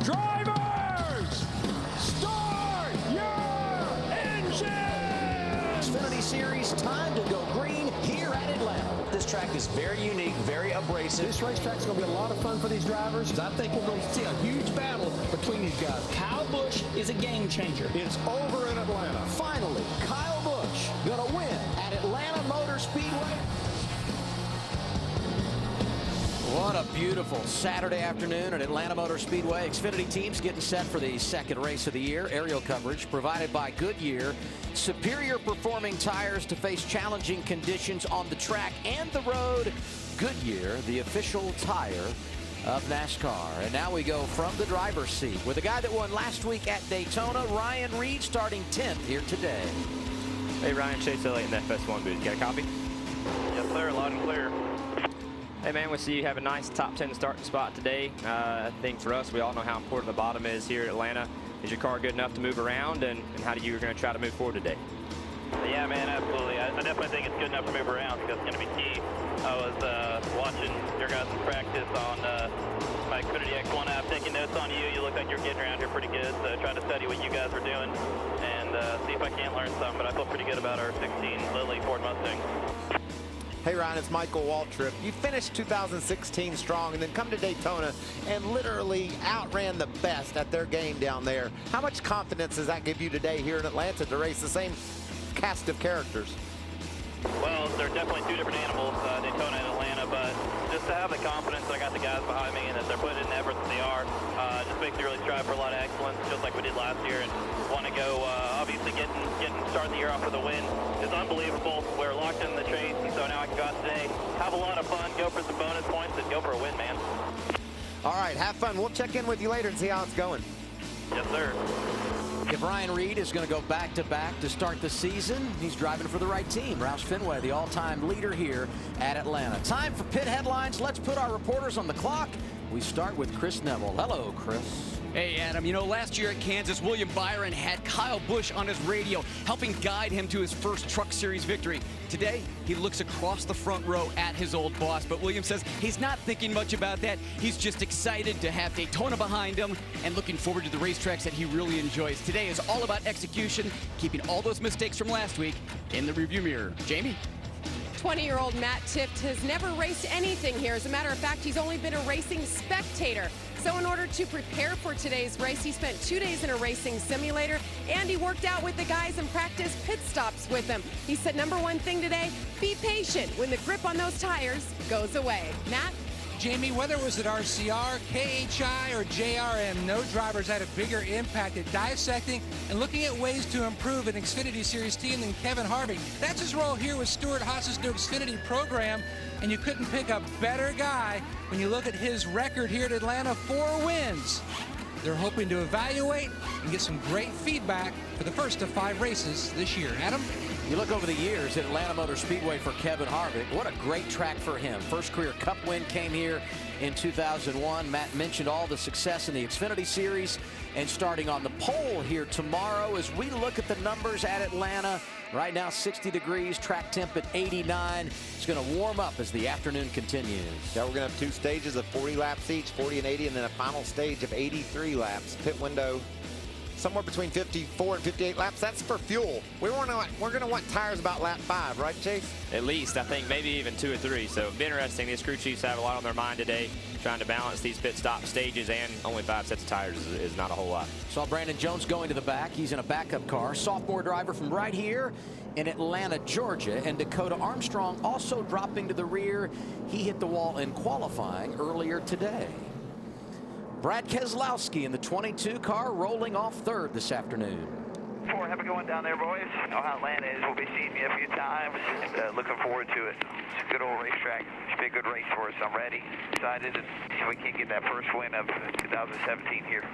Drivers, start your engines! Xfinity Series, time to go green here at Atlanta. This track is very unique, very abrasive. This racetrack's going to be a lot of fun for these drivers. I think we're going to see a huge battle between these guys. Kyle Busch is a game changer. It's over in Atlanta. Finally, Kyle Busch going to win at Atlanta Motor Speedway. What a beautiful Saturday afternoon at Atlanta Motor Speedway. Xfinity teams getting set for the second race of the year. Aerial coverage provided by Goodyear. Superior performing tires to face challenging conditions on the track and the road. Goodyear, the official tire of NASCAR. And now we go from the driver's seat with the guy that won last week at Daytona, Ryan Reed, starting 10th here today. Hey Ryan, Chase Elliott in the FS1 booth. Got a copy? Yes sir, loud and clear. Hey man, we see you have a nice top 10 starting spot today. I think for us, we all know how important the bottom is here at Atlanta. Is your car good enough to move around, and how do you going to try to move forward today? Yeah man, absolutely. I definitely think it's good enough to move around because it's going to be key. I was watching your guys' practice on my Xfinity X1 app, taking notes on you. You look like you're getting around here pretty good, so trying to study what you guys are doing and see if I can't learn something. But I feel pretty good about our 16 Lily Ford Mustang. Hey Ryan, it's Michael Waltrip. You finished 2016 strong and then come to Daytona and literally outran the best at their game down there. How much confidence does that give you today here in Atlanta to race the same cast of characters? Well, they're definitely two different animals, Daytona and Atlanta, but just to have the confidence that I got the guys behind me and that they're putting in the effort that they are, just makes me really strive for a lot of excellence, just like we did last year, and want to go, obviously starting the year off with a win is unbelievable. We're locked in the chase, and so now I can go out today, have a lot of fun, go for some bonus points, and go for a win, man. All right, have fun. We'll check in with you later and see how it's going. Yes, sir. If Ryan Reed is going to go back-to-back to start the season, he's driving for the right team. Roush Fenway, the all-time leader here at Atlanta. Time for pit headlines. Let's put our reporters on the clock. We start with Chris Neville. Hello, Chris. Hey, Adam, you know, last year at Kansas, William Byron had Kyle Busch on his radio, helping guide him to his first Truck Series victory. Today, he looks across the front row at his old boss, but William says he's not thinking much about that. He's just excited to have Daytona behind him and looking forward to the racetracks that he really enjoys. Today is all about execution, keeping all those mistakes from last week in the rearview mirror. Jamie? 20-year-old Matt Tifft has never raced anything here. As a matter of fact, he's only been a racing spectator. So in order to prepare for today's race, he spent 2 days in a racing simulator, and he worked out with the guys and practiced pit stops with them. He said number one thing today, be patient when the grip on those tires goes away. Matt? Jamie, whether it was at RCR, KHI, or JRM, no drivers had a bigger impact at dissecting and looking at ways to improve an Xfinity Series team than Kevin Harvick. That's his role here with Stuart Haas's new Xfinity program, and you couldn't pick a better guy when you look at his record here at Atlanta, 4 wins. They're hoping to evaluate and get some great feedback for the first of 5 races this year. Adam? You look over the years at Atlanta Motor Speedway for Kevin Harvick. What a great track for him. First career Cup win came here in 2001. Matt mentioned all the success in the Xfinity Series and starting on the pole here tomorrow as we look at the numbers at Atlanta. Right now 60 degrees, track temp at 89. It's going to warm up as the afternoon continues. Yeah, we're going to have 2 stages of 40 laps each, 40 and 80, and then a final stage of 83 laps. Pit window somewhere between 54 and 58 laps. That's for fuel. We're going to want tires about lap 5, right, Chase? At least, I think maybe even 2 or 3. So it'll be interesting. These crew chiefs have a lot on their mind today, trying to balance these pit stop stages, and only 5 sets of tires is not a whole lot. Saw Brandon Jones going to the back. He's in a backup car. Sophomore driver from right here in Atlanta, Georgia. And Dakota Armstrong also dropping to the rear. He hit the wall in qualifying earlier today. Brad Keselowski in the 22 car rolling off 3rd this afternoon. 4, have a good one down there, boys. I know how Atlanta is. We'll be seeing you a few times. And, looking forward to it. It's a good old racetrack. It's been a good race for us. I'm ready. Excited to see if we can get that first win of 2017 here.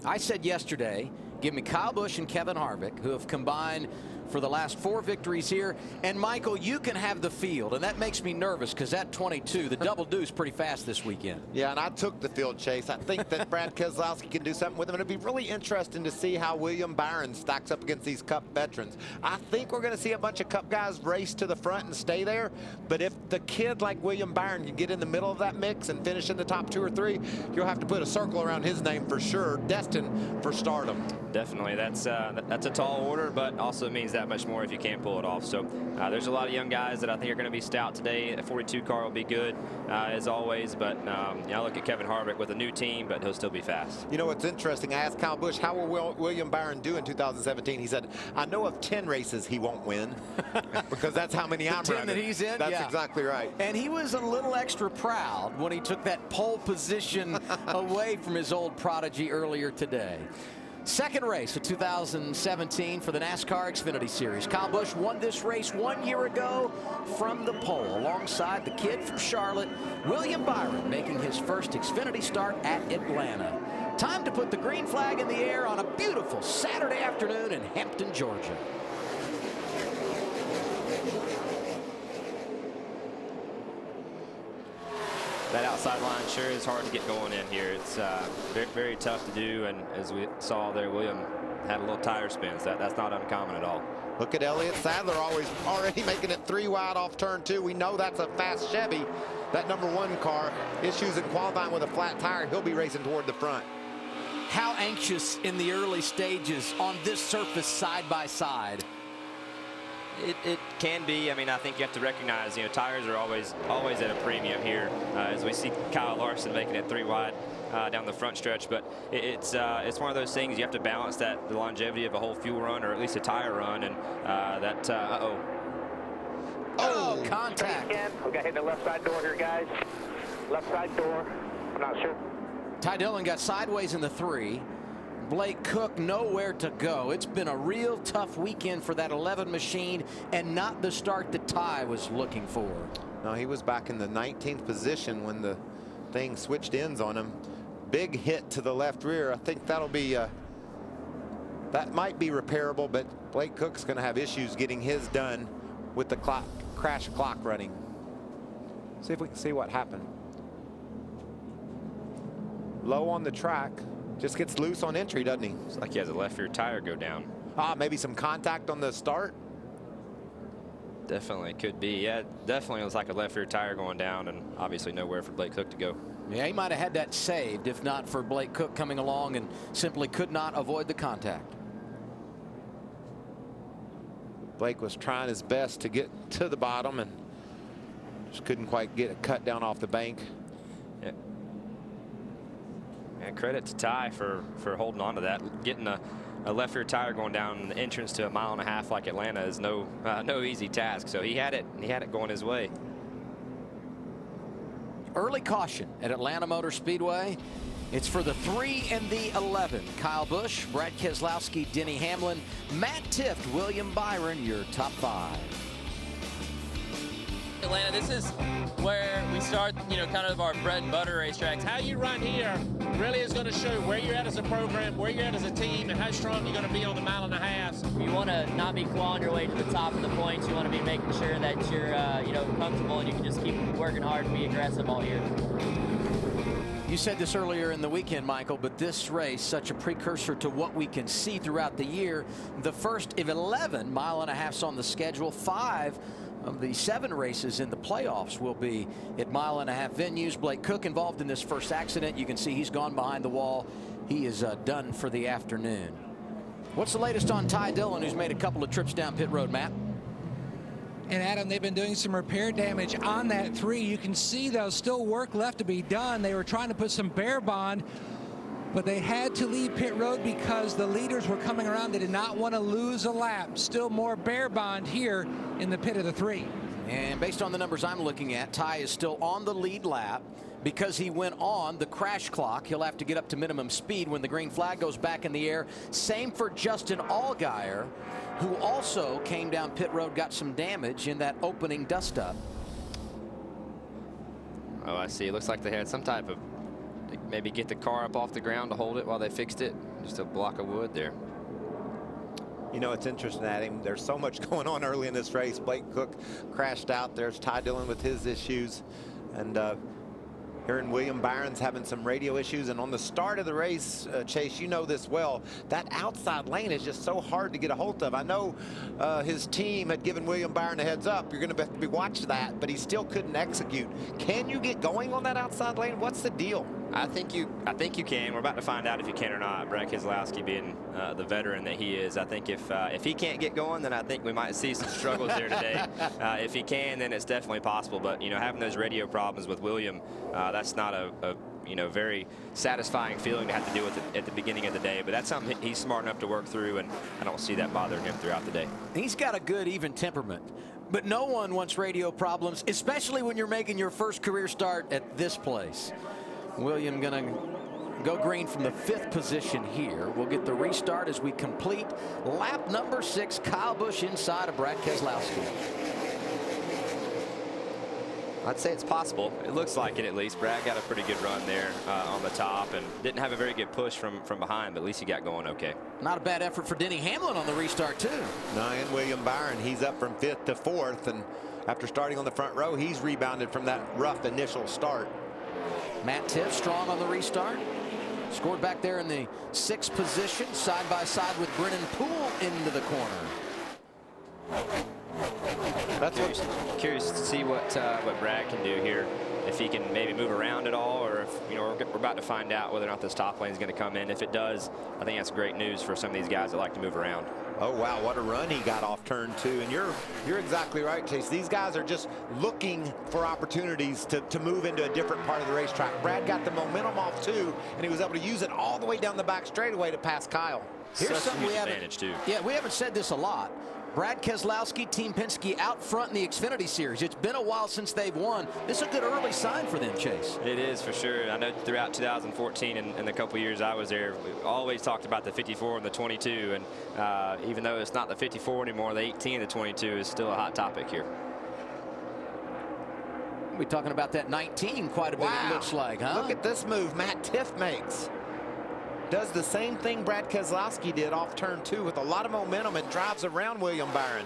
I said yesterday, give me Kyle Busch and Kevin Harvick, who have combined for the last 4 victories here. And Michael, you can have the field, and that makes me nervous because at 22, the double deuce pretty fast this weekend. Yeah, and I took the field, Chase. I think that Brad Keselowski can do something with him. It'll be really interesting to see how William Byron stacks up against these Cup veterans. I think we're going to see a bunch of Cup guys race to the front and stay there. But if the kid like William Byron can get in the middle of that mix and finish in the top 2 or 3, you'll have to put a circle around his name for sure, destined for stardom. Definitely, that's a tall order, but also means that much more if you can't pull it off. So there's a lot of young guys that I think are going to be stout today. The 42 car will be good as always, but I look at Kevin Harvick with a new team, but he'll still be fast. You know what's interesting? I asked Kyle Busch, how will William Byron do in 2017? He said, I know of 10 races he won't win because that's how many I'm 10 running. that he's in? That's yeah. exactly right. And he was a little extra proud when he took that pole position away from his old prodigy earlier today. Second race of 2017 for the NASCAR Xfinity Series. Kyle Busch won this race 1 year ago from the pole alongside the kid from Charlotte, William Byron, making his first Xfinity start at Atlanta. Time to put the green flag in the air on a beautiful Saturday afternoon in Hampton, Georgia. That outside line sure is hard to get going in here. It's very, very tough to do, and as we saw there, William had a little tire spin, so that's not uncommon at all. Look at Elliott Sadler already making it 3 wide off turn 2. We know that's a fast Chevy. That #1 car, issues in qualifying with a flat tire, he'll be racing toward the front. How anxious in the early stages on this surface side by side? It can be. I mean, I think you have to recognize, tires are always at a premium here as we see Kyle Larson making it 3 wide down the front stretch. But it's one of those things you have to balance the longevity of a whole fuel run or at least a tire run, and Oh, contact. We got hit the left side door here, guys. Left side door. I'm not sure. Ty Dillon got sideways in the 3. Blake Cook nowhere to go. It's been a real tough weekend for that 11 machine, and not the start that Ty was looking for. No, he was back in the 19th position when the thing switched ends on him. Big hit to the left rear. I think that'll be that might be repairable, but Blake Cook's going to have issues getting his done with the crash clock running. See if we can see what happened. Low on the track. Just gets loose on entry, doesn't he? it's like he has a left rear tire go down. Maybe some contact on the start. Definitely could be. Yeah, definitely looks like a left rear tire going down, and obviously nowhere for Blake Cook to go. Yeah, he might have had that saved if not for Blake Cook coming along and simply could not avoid the contact. Blake was trying his best to get to the bottom and just couldn't quite get it cut down off the bank. Yeah. And credit to Ty for holding on to that. Getting a left rear tire going down the entrance to 1.5 miles like Atlanta is no easy task. So he had it going his way. Early caution at Atlanta Motor Speedway. It's for the 3 and the 11. Kyle Busch, Brad Keselowski, Denny Hamlin, Matt Tifft, William Byron, your top 5. Atlanta, this is where we start, kind of our bread and butter racetracks. How you run here really is going to show where you're at as a program, where you're at as a team, and how strong you're going to be on the 1.5 miles. You want to not be clawing your way to the top of the points. You want to be making sure that you're, comfortable and you can just keep working hard and be aggressive all year. You said this earlier in the weekend, Michael, but this race, such a precursor to what we can see throughout the year. The first of 11 1.5 miles on the schedule. 5 of the 7 races in the playoffs will be at 1.5 mile venues. Blake Cook involved in this first accident. You can see he's gone behind the wall. He is done for the afternoon. What's the latest on Ty Dillon, who's made a couple of trips down pit road, Matt? And Adam, they've been doing some repair damage on that 3. You can see there's still work left to be done. They were trying to put some bare bond, but they had to leave pit road because the leaders were coming around. They did not want to lose a lap. Still more bare bond here in the pit of the 3. And based on the numbers I'm looking at, Ty is still on the lead lap. Because he went on the crash clock, he'll have to get up to minimum speed when the green flag goes back in the air. Same for Justin Allgaier, who also came down pit road, got some damage in that opening dust-up. Oh, I see. It looks like they had some type of, maybe get the car up off the ground to hold it while they fixed it. Just a block of wood there. You know, it's interesting at him. There's so much going on early in this race. Blake Cook crashed out. There's Ty Dillon with his issues. And hearing William Byron's having some radio issues. And on the start of the race, Chase, you know this well, that outside lane is just so hard to get a hold of. I know his team had given William Byron a heads up. You're going to have to watch that, but he still couldn't execute. Can you get going on that outside lane? What's the deal? I think you can. We're about to find out if you can or not. Brad Keselowski being the veteran that he is, I think if he can't get going, then I think we might see some struggles there today. If he can, then it's definitely possible. But you know, having those radio problems with William, that's not a you know, very satisfying feeling to have to deal with it at the beginning of the day. But that's something he's smart enough to work through, and I don't see that bothering him throughout the day. He's got a good, even temperament. But no one wants radio problems, especially when you're making your first career start at this place. William going to go green from the 5th position here. We'll get the restart as we complete lap number 6. Kyle Busch inside of Brad Keselowski. I'd say it's possible. It looks like it, at least. Brad got a pretty good run there on the top and didn't have a very good push from behind, but at least he got going okay. Not a bad effort for Denny Hamlin on the restart, too. No, and William Byron, he's up from 5th to 4th, and after starting on the front row, he's rebounded from that rough initial start. Matt Tifft strong on the restart. Scored back there in the 6th position, side by side with Brennan Poole into the corner. That's curious to see what Brad can do here. If he can maybe move around at all, or if, you know, we're about to find out whether or not this top lane is going to come in. If it does, I think that's great news for some of these guys that like to move around. Oh, wow, what a run he got off turn 2. And you're exactly right, Chase. These guys are just looking for opportunities to move into a different part of the racetrack. Brad got the momentum off 2, and he was able to use it all the way down the back straightaway to pass Kyle. Here's something we haven't, yeah, we haven't said this a lot. Brad Keselowski, Team Penske out front in the Xfinity Series. It's been a while since they've won. This is a good early sign for them, Chase. It is, for sure. I know throughout 2014 and the couple years I was there, we always talked about the 54 and the 22. And even though it's not the 54 anymore, the 18 and the 22 is still a hot topic here. We're talking about that 19 quite a bit, it looks like, huh? Look at this move Matt Tifft makes. Does the same thing Brad Keselowski did off turn 2 with a lot of momentum and drives around William Byron.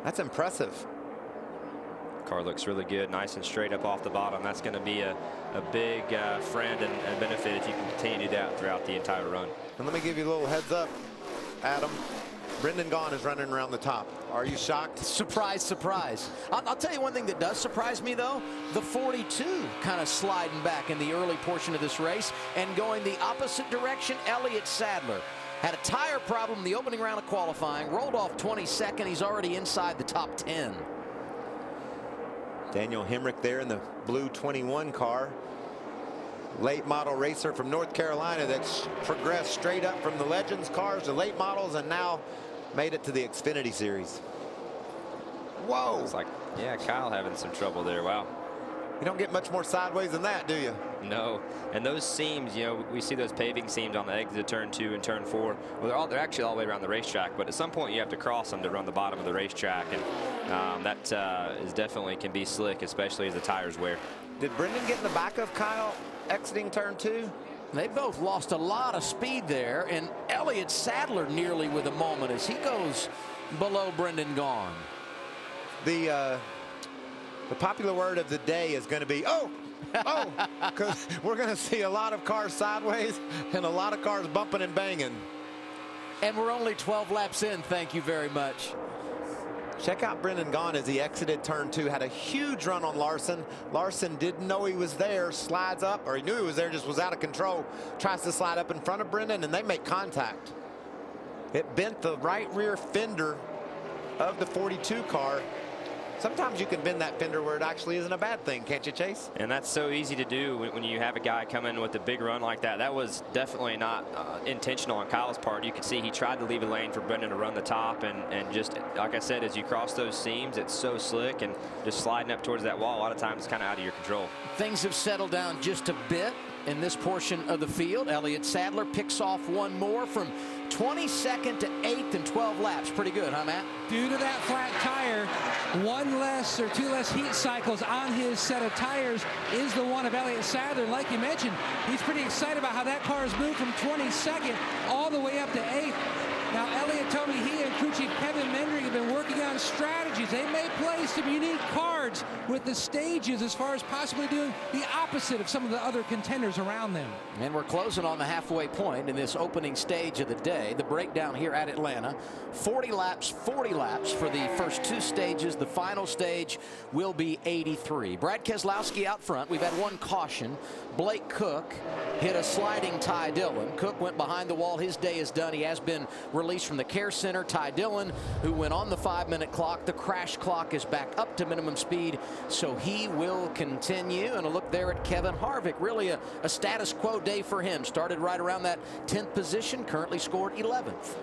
That's impressive. Car looks really good, nice and straight up off the bottom. That's going to be a big friend and benefit if you can continue to do that throughout the entire run. And let me give you a little heads up, Adam. Brendan Gaughan is running around the top. Are you shocked? Surprise, surprise. I'll tell you one thing that does surprise me, though. The 42 kind of sliding back in the early portion of this race and going the opposite direction. Elliott Sadler had a tire problem in the opening round of qualifying, rolled off 22nd. He's already inside the top 10. Daniel Hemrick there in the blue 21 car. Late model racer from North Carolina that's progressed straight up from the Legends cars to late models and now made it to the Xfinity Series. Whoa. It's like, yeah, Kyle having some trouble there. Wow. You don't get much more sideways than that, do you? No. And those seams, you know, we see those paving seams on the exit of turn 2 and turn 4. Well, they're actually all the way around the racetrack, but at some point you have to cross them to run the bottom of the racetrack. And that is definitely can be slick, especially as the tires wear. Did Brendan get in the back of Kyle exiting turn 2? They both lost a lot of speed there, and Elliott Sadler nearly with a moment as he goes below Brendan Gaughan. The popular word of the day is going to be, oh, because we're going to see a lot of cars sideways and a lot of cars bumping and banging. And we're only 12 laps in, thank you very much. Check out Brendan Gaughan as he exited turn 2, had a huge run on Larson. Larson didn't know he was there, slides up, or he knew he was there, just was out of control, tries to slide up in front of Brendan, and they make contact. It bent the right rear fender of the 42 car. Sometimes you can bend that fender where it actually isn't a bad thing, can't you, Chase? And that's so easy to do when you have a guy come in with a big run like that. That was definitely not intentional on Kyle's part. You can see he tried to leave a lane for Brendan to run the top, and just like I said, as you cross those seams, it's so slick, and just sliding up towards that wall a lot of times is kind of out of your control. Things have settled down just a bit in this portion of the field. Elliott Sadler picks off one more from 22nd to 8th in 12 laps. Pretty good, huh, Matt? Due to that flat tire, one less or two less heat cycles on his set of tires is the one of Elliott Sadler. And like you mentioned, he's pretty excited about how that car has moved from 22nd all the way up to 8th. Now, Elliott told me he and crew chief Kevin Mendry have been working on strategies. They may play some unique cards with the stages as far as possibly doing the opposite of some of the other contenders around them. And we're closing on the halfway point in this opening stage of the day. The breakdown here at Atlanta. 40 laps for the first two stages. The final stage will be 83. Brad Keselowski out front. We've had one caution. Blake Cook hit a sliding Ty Dillon. Cook went behind the wall. His day is done. He has been released from the care center. Ty Dillon, who went on the 5-minute clock. The crash clock is back up to minimum speed, so he will continue. And a look there at Kevin Harvick. Really a status quo day for him. Started right around that 10th position, currently scored 11th.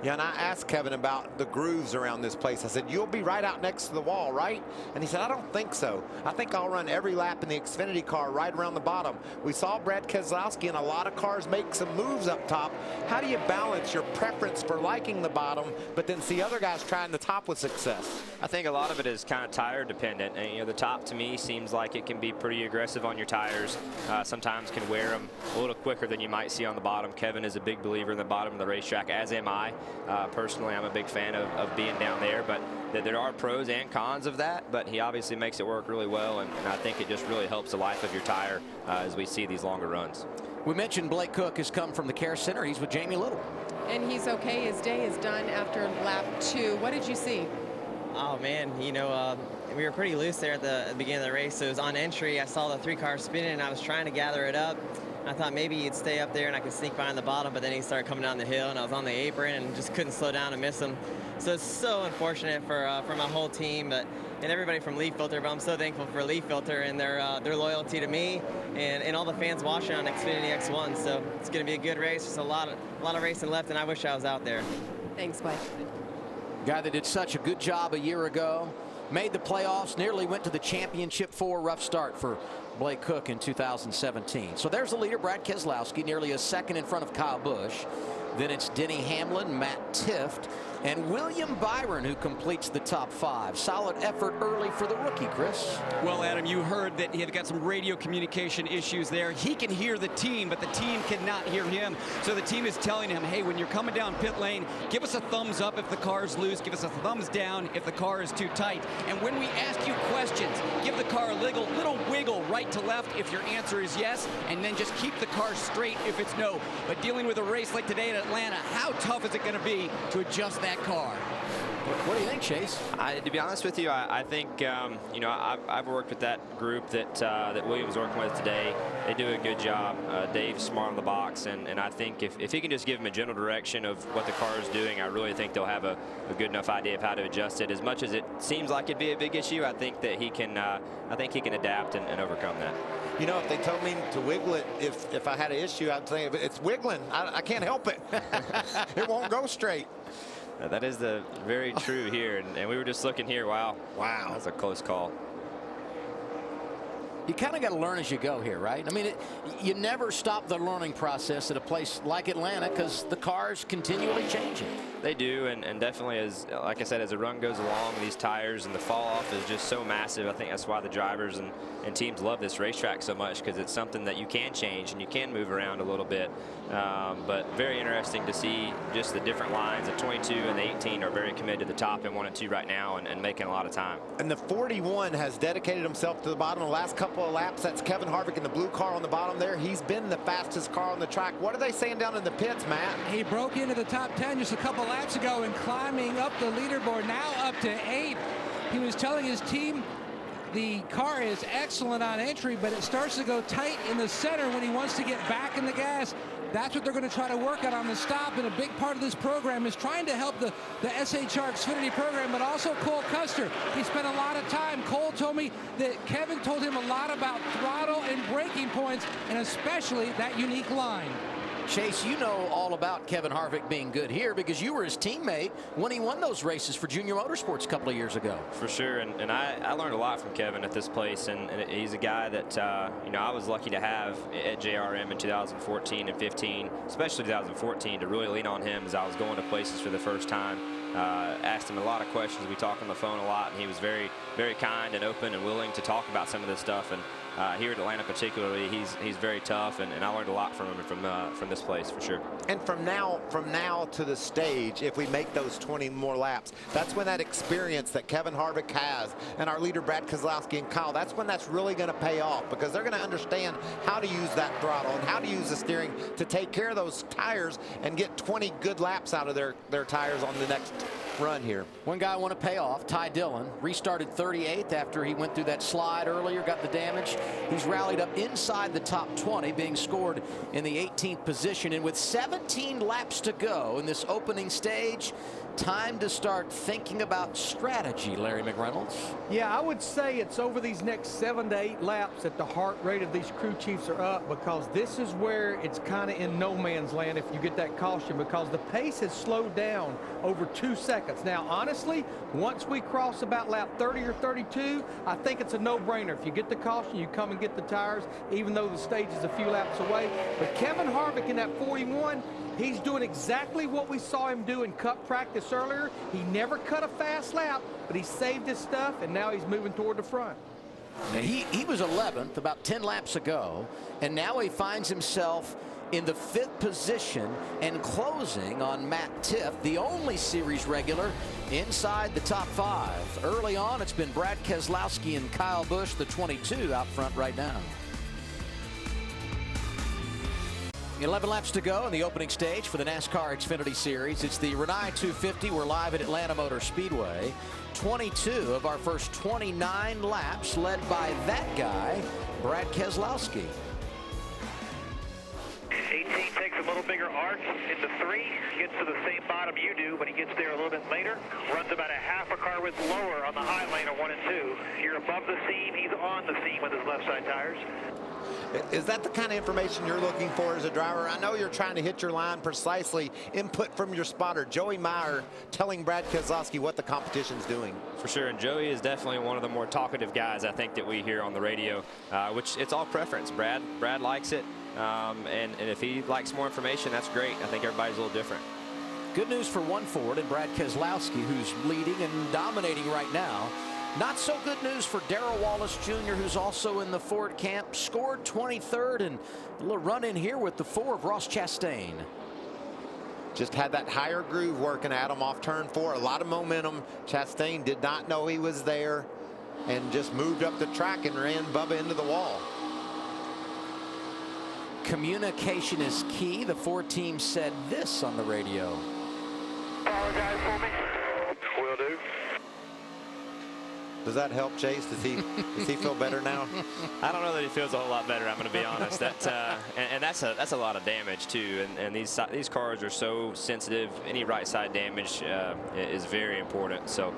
Yeah, and I asked Kevin about the grooves around this place. I said, you'll be right out next to the wall, right? And he said, I don't think so. I think I'll run every lap in the Xfinity car right around the bottom. We saw Brad Keselowski and a lot of cars make some moves up top. How do you balance your preference for liking the bottom, but then see other guys trying the top with success? I think a lot of it is kind of tire dependent. And, you know, the top to me seems like it can be pretty aggressive on your tires. Sometimes can wear them a little quicker than you might see on the bottom. Kevin is a big believer in the bottom of the racetrack, as am I. Personally, I'm a big fan of being down there, but there are pros and cons of that, but he obviously makes it work really well, and I think it just really helps the life of your tire as we see these longer runs. We mentioned Blake Cook has come from the care center. He's with Jamie Little. And he's okay. His day is done after lap 2. What did you see? Oh, man, you know, we were pretty loose there at the beginning of the race. So it was on entry. I saw the 3 cars spinning, and I was trying to gather it up. I thought maybe he'd stay up there and I could sneak behind the bottom, but then he started coming down the hill, and I was on the apron and just couldn't slow down and miss him. So it's so unfortunate for my whole team, and everybody from Leaf Filter. But I'm so thankful for Leaf Filter and their loyalty to me and all the fans watching on Xfinity X1. So it's going to be a good race. There's a lot of racing left, and I wish I was out there. Thanks, Blake. Guy that did such a good job a year ago, made the playoffs, nearly went to the championship 4. Rough start for Blake Cook in 2017. So there's the leader, Brad Keselowski, nearly a second in front of Kyle Busch. Then it's Denny Hamlin, Matt Tifft, and William Byron, who completes the top 5. Solid effort early for the rookie, Chris. Well, Adam, you heard that he had got some radio communication issues there. He can hear the team, but the team cannot hear him. So the team is telling him, hey, when you're coming down pit lane, give us a thumbs up if the car is loose. Give us a thumbs down if the car is too tight. And when we ask you questions, give the car a little wiggle right to left if your answer is yes, and then just keep the car straight if it's no. But dealing with a race like today at Atlanta, how tough is it going to be to adjust that car? What do you think, Chase? To be honest with you, I think you know, I've worked with that group that William's working with today. They do a good job. Dave's smart on the box, and I think if he can just give them a general direction of what the car is doing, I really think they'll have a good enough idea of how to adjust it. As much as it seems like it'd be a big issue, I think that he can adapt and overcome that. You know, if they told me to wiggle it, if I had an issue, I'd say it's wiggling. I can't help it. It won't go straight. That is very true here, and we were just looking here. Wow, that's a close call. You kind of got to learn as you go here, right? I mean, you never stop the learning process at a place like Atlanta because the car's continually changing. They do, and definitely, as like I said, as the run goes along, these tires and the fall off is just so massive. I think that's why the drivers and teams love this racetrack so much, because it's something that you can change and you can move around a little bit. But very interesting to see just the different lines. The 22 and the 18 are very committed to the top in 1 and 2 right now and making a lot of time. And the 41 has dedicated himself to the bottom the last couple of laps. That's Kevin Harvick in the blue car on the bottom there. He's been the fastest car on the track. What are they saying down in the pits, Matt? He broke into the top 10 just a couple laps ago and climbing up the leaderboard, now up to 8th. He was telling his team the car is excellent on entry, but it starts to go tight in the center when he wants to get back in the gas. That's what they're going to try to work on the stop, and a big part of this program is trying to help the SHR Xfinity program, but also Cole Custer. He spent a lot of time. Cole told me that Kevin told him a lot about throttle and braking points, and especially that unique line. Chase, you know all about Kevin Harvick being good here because you were his teammate when he won those races for Junior Motorsports a couple of years ago. For sure, and I learned a lot from Kevin at this place, and he's a guy that you know, I was lucky to have at JRM in 2014 and 15, especially 2014, to really lean on him as I was going to places for the first time. Asked him a lot of questions. We talked on the phone a lot, and he was very, very kind and open and willing to talk about some of this stuff. And here at Atlanta particularly, he's very tough, and I learned a lot from him from this place for sure. And from now to the stage, if we make those 20 more laps, that's when that experience that Kevin Harvick has and our leader Brad Keselowski and Kyle, that's when that's really going to pay off, because they're going to understand how to use that throttle and how to use the steering to take care of those tires and get 20 good laps out of their tires on the next run here. One guy I want to pay off, Ty Dillon, restarted 38th after he went through that slide earlier, got the damage. He's rallied up inside the top 20, being scored in the 18th position. And with 17 laps to go in this opening stage, time to start thinking about strategy, Larry McReynolds. Yeah, I would say it's over these next 7 to 8 laps that the heart rate of these crew chiefs are up, because this is where it's kind of in no man's land if you get that caution, because the pace has slowed down over 2 seconds. Now, honestly, once we cross about lap 30 or 32, I think it's a no-brainer. If you get the caution, you come and get the tires, even though the stage is a few laps away. But Kevin Harvick in that 41, he's doing exactly what we saw him do in Cup practice earlier. He never cut a fast lap, but he saved his stuff, and now he's moving toward the front. Now he was 11th about 10 laps ago, and now he finds himself in the 5th position and closing on Matt Tifft, the only series regular inside the top 5. Early on, it's been Brad Keselowski and Kyle Busch, the 22, out front right now. 11 laps to go in the opening stage for the NASCAR Xfinity Series. It's the Rinnai 250. We're live at Atlanta Motor Speedway. 22 of our first 29 laps led by that guy, Brad Keselowski. 18 takes a little bigger arc into 3, gets to the same bottom you do, but he gets there a little bit later. Runs about a half a car width lower on the high lane of 1 and 2. You're above the seam, he's on the seam with his left side tires. Is that the kind of information you're looking for as a driver? I know you're trying to hit your line precisely. Input from your spotter, Joey Meyer, telling Brad Keselowski what the competition's doing. For sure, and Joey is definitely one of the more talkative guys I think that we hear on the radio, which it's all preference. Brad likes it, and if he likes more information, that's great. I think everybody's a little different. Good news for one Ford and Brad Keselowski, who's leading and dominating right now. Not so good news for Darrell Wallace Jr., who's also in the Ford camp. Scored 23rd, and a little run in here with the 4 of Ross Chastain. Just had that higher groove working at him off turn 4. A lot of momentum. Chastain did not know he was there and just moved up the track and ran Bubba into the wall. Communication is key. The Ford team said this on the radio. Apologize for me. Will do. Does that help, Chase? Does he feel better now? I don't know that he feels a whole lot better, I'm going to be honest. That's a lot of damage too, and these cars are so sensitive. Any right side damage is very important. So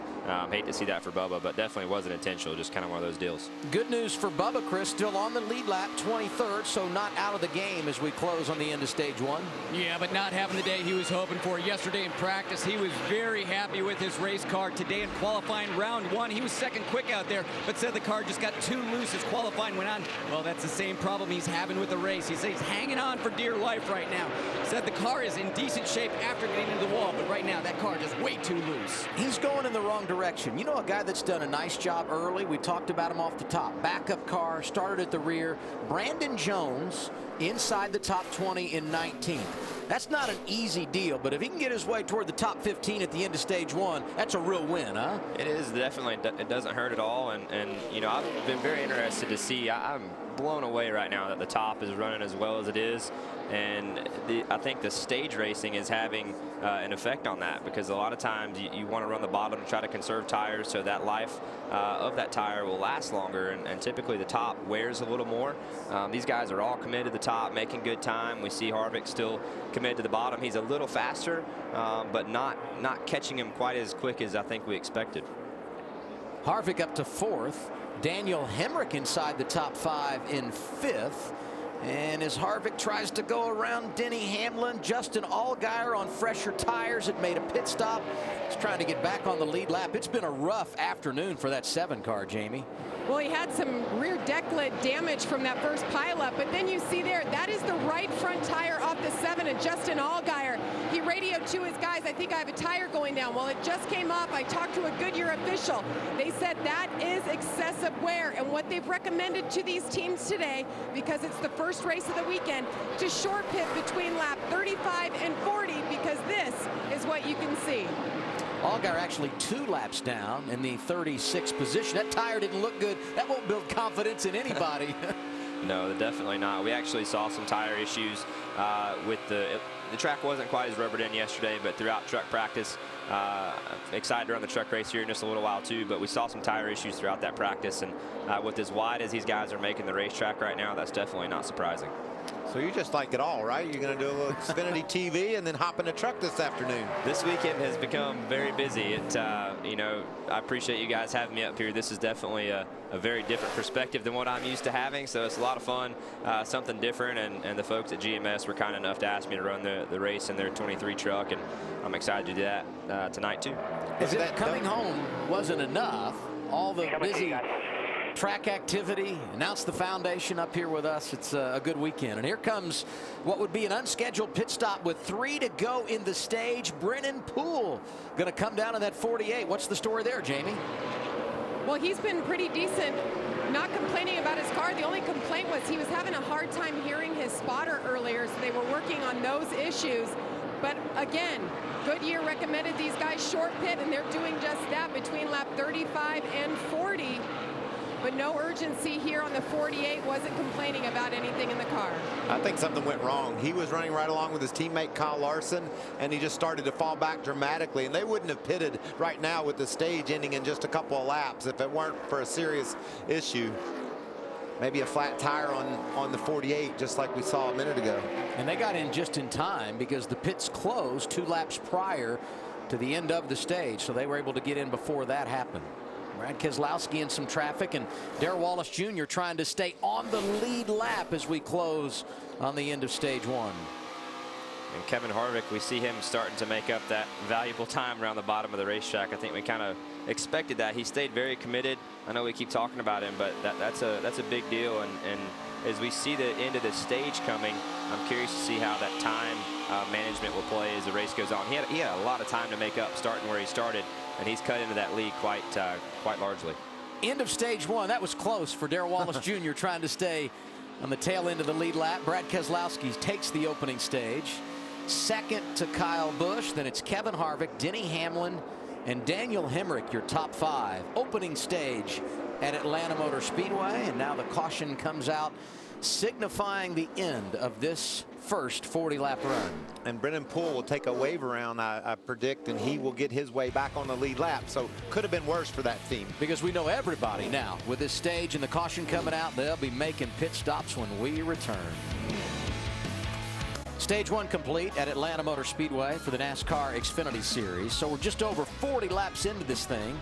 hate to see that for Bubba, but definitely wasn't intentional. Just kind of one of those deals. Good news for Bubba, Chris, still on the lead lap, 23rd, so not out of the game as we close on the end of stage 1. Yeah, but not having the day he was hoping for. Yesterday in practice, he was very happy with his race car. Today in qualifying round 1, he was second quick out there, but said the car just got too loose as qualifying went on. Well, that's the same problem he's having with the race. He says he's hanging on for dear life right now. Said the car is in decent shape after getting into the wall, but right now that car just way too loose. He's going in the wrong direction. You know, a guy that's done a nice job early, we talked about him off the top. Backup car, started at the rear. Brandon Jones inside the top 20 in 19th. That's not an easy deal, but if he can get his way toward the top 15 at the end of stage 1, that's a real win, huh? It is definitely. It doesn't hurt at all, and you know, I've been very interested to see. I'm blown away right now that the top is running as well as it is, and I think the stage racing is having an effect on that, because a lot of times you want to run the bottom to try to conserve tires so that life of that tire will last longer, and typically the top wears a little more. These guys are all committed to the top, making good time. We see Harvick still committed to the bottom. He's a little faster, but not catching him quite as quick as I think we expected. Harvick up to 4th. Daniel Hemrick inside the top 5 in 5th. And as Harvick tries to go around Denny Hamlin, Justin Allgaier on fresher tires had made a pit stop. He's trying to get back on the lead lap. It's been a rough afternoon for that 7 car, Jamie. Well, he had some rear deck lid damage from that first pileup, but then you see there, that is the right front tire off the 7, and Justin Allgaier, he radioed to his guys, I think I have a tire going down. Well, it just came off. I talked to a Goodyear official. They said that is excessive wear, and what they've recommended to these teams today, because it's the first race of the weekend, to short pit between lap 35 and 40, because this is what you can see. Allgaier actually 2 laps down in the 36th position. That tire didn't look good. That won't build confidence in anybody. No, definitely not. We actually saw some tire issues with the track wasn't quite as rubbered in yesterday, but throughout truck practice, excited to run the truck race here in just a little while too, but we saw some tire issues throughout that practice, and with as wide as these guys are making the racetrack right now, that's definitely not surprising. So you just like it all, right? You're going to do a little Xfinity TV and then hop in a truck this afternoon. This weekend has become very busy. You know, I appreciate you guys having me up here. This is definitely a very different perspective than what I'm used to having, so it's a lot of fun, something different, and the folks at GMS were kind enough to ask me to run the race in their 23 truck, and I'm excited to do that tonight too. As if coming home wasn't enough, all the busy track activity, announce the foundation up here with us. It's a good weekend. And here comes what would be an unscheduled pit stop with 3 to go in the stage. Brennan Poole going to come down in that 48. What's the story there, Jamie? Well, he's been pretty decent, not complaining about his car. The only complaint was he was having a hard time hearing his spotter earlier, so they were working on those issues. But again, Goodyear recommended these guys short pit, and they're doing just that between lap 35 and 40. But no urgency here on the 48, wasn't complaining about anything in the car. I think something went wrong. He was running right along with his teammate Kyle Larson, and he just started to fall back dramatically, and they wouldn't have pitted right now with the stage ending in just a couple of laps if it weren't for a serious issue. Maybe a flat tire on the 48, just like we saw a minute ago. And they got in just in time because the pits closed 2 laps prior to the end of the stage, so they were able to get in before that happened. Brad Keselowski in some traffic, and Darrell Wallace Jr. trying to stay on the lead lap as we close on the end of stage 1. And Kevin Harvick, we see him starting to make up that valuable time around the bottom of the racetrack. I think we kind of expected that. He stayed very committed. I know we keep talking about him, but that's a big deal. And as we see the end of the stage coming, I'm curious to see how that time management will play as the race goes on. He had a lot of time to make up starting where he started, and he's cut into that lead quite largely. End of stage 1. That was close for Darrell Wallace Jr. trying to stay on the tail end of the lead lap. Brad Keselowski takes the opening stage. Second to Kyle Busch. Then it's Kevin Harvick, Denny Hamlin, and Daniel Hemrick, your top 5. Opening stage at Atlanta Motor Speedway, and now the caution comes out, signifying the end of this first 40-lap run. And Brennan Poole will take a wave around, I predict, and he will get his way back on the lead lap. So could have been worse for that team. Because we know everybody now with this stage and the caution coming out, they'll be making pit stops when we return. Stage 1 complete at Atlanta Motor Speedway for the NASCAR Xfinity Series. So we're just over 40 laps into this thing.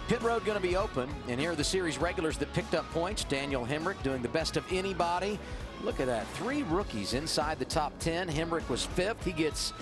Pit road going to be open, and here are the series regulars that picked up points. Daniel Hemrick doing the best of anybody. Look at that, 3 rookies inside the top 10. Hemrick was 5th. He gets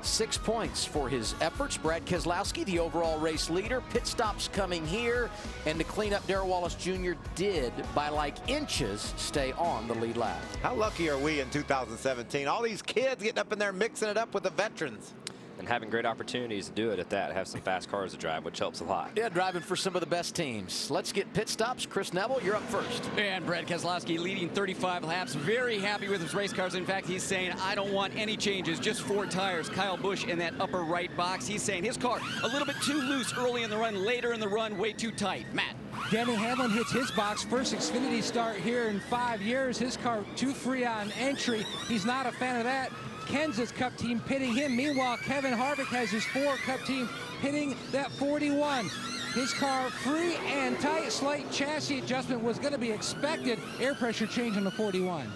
6 points for his efforts. Brad Keselowski, the overall race leader. Pit stops coming here, and to clean up, Darrell Wallace Jr. did, by like inches, stay on the lead lap. How lucky are we in 2017? All these kids getting up in there mixing it up with the veterans. And having great opportunities to do it at that, have some fast cars to drive, which helps a lot. Yeah, driving for some of the best teams. Let's get pit stops. Chris Neville, you're up first. And Brad Keselowski leading 35 laps, very happy with his race cars. In fact, he's saying, I don't want any changes, just 4 tires. Kyle Busch in that upper right box, he's saying his car a little bit too loose early in the run, later in the run, way too tight. Matt. Denny Hamlin hits his box. First Xfinity start here in 5 years. His car too free on entry. He's not a fan of that. Kansas Cup team pitting him. Meanwhile, Kevin Harvick has his 4 Cup team pitting that 41. His car free and tight. Slight chassis adjustment was going to be expected. Air pressure change on the 41.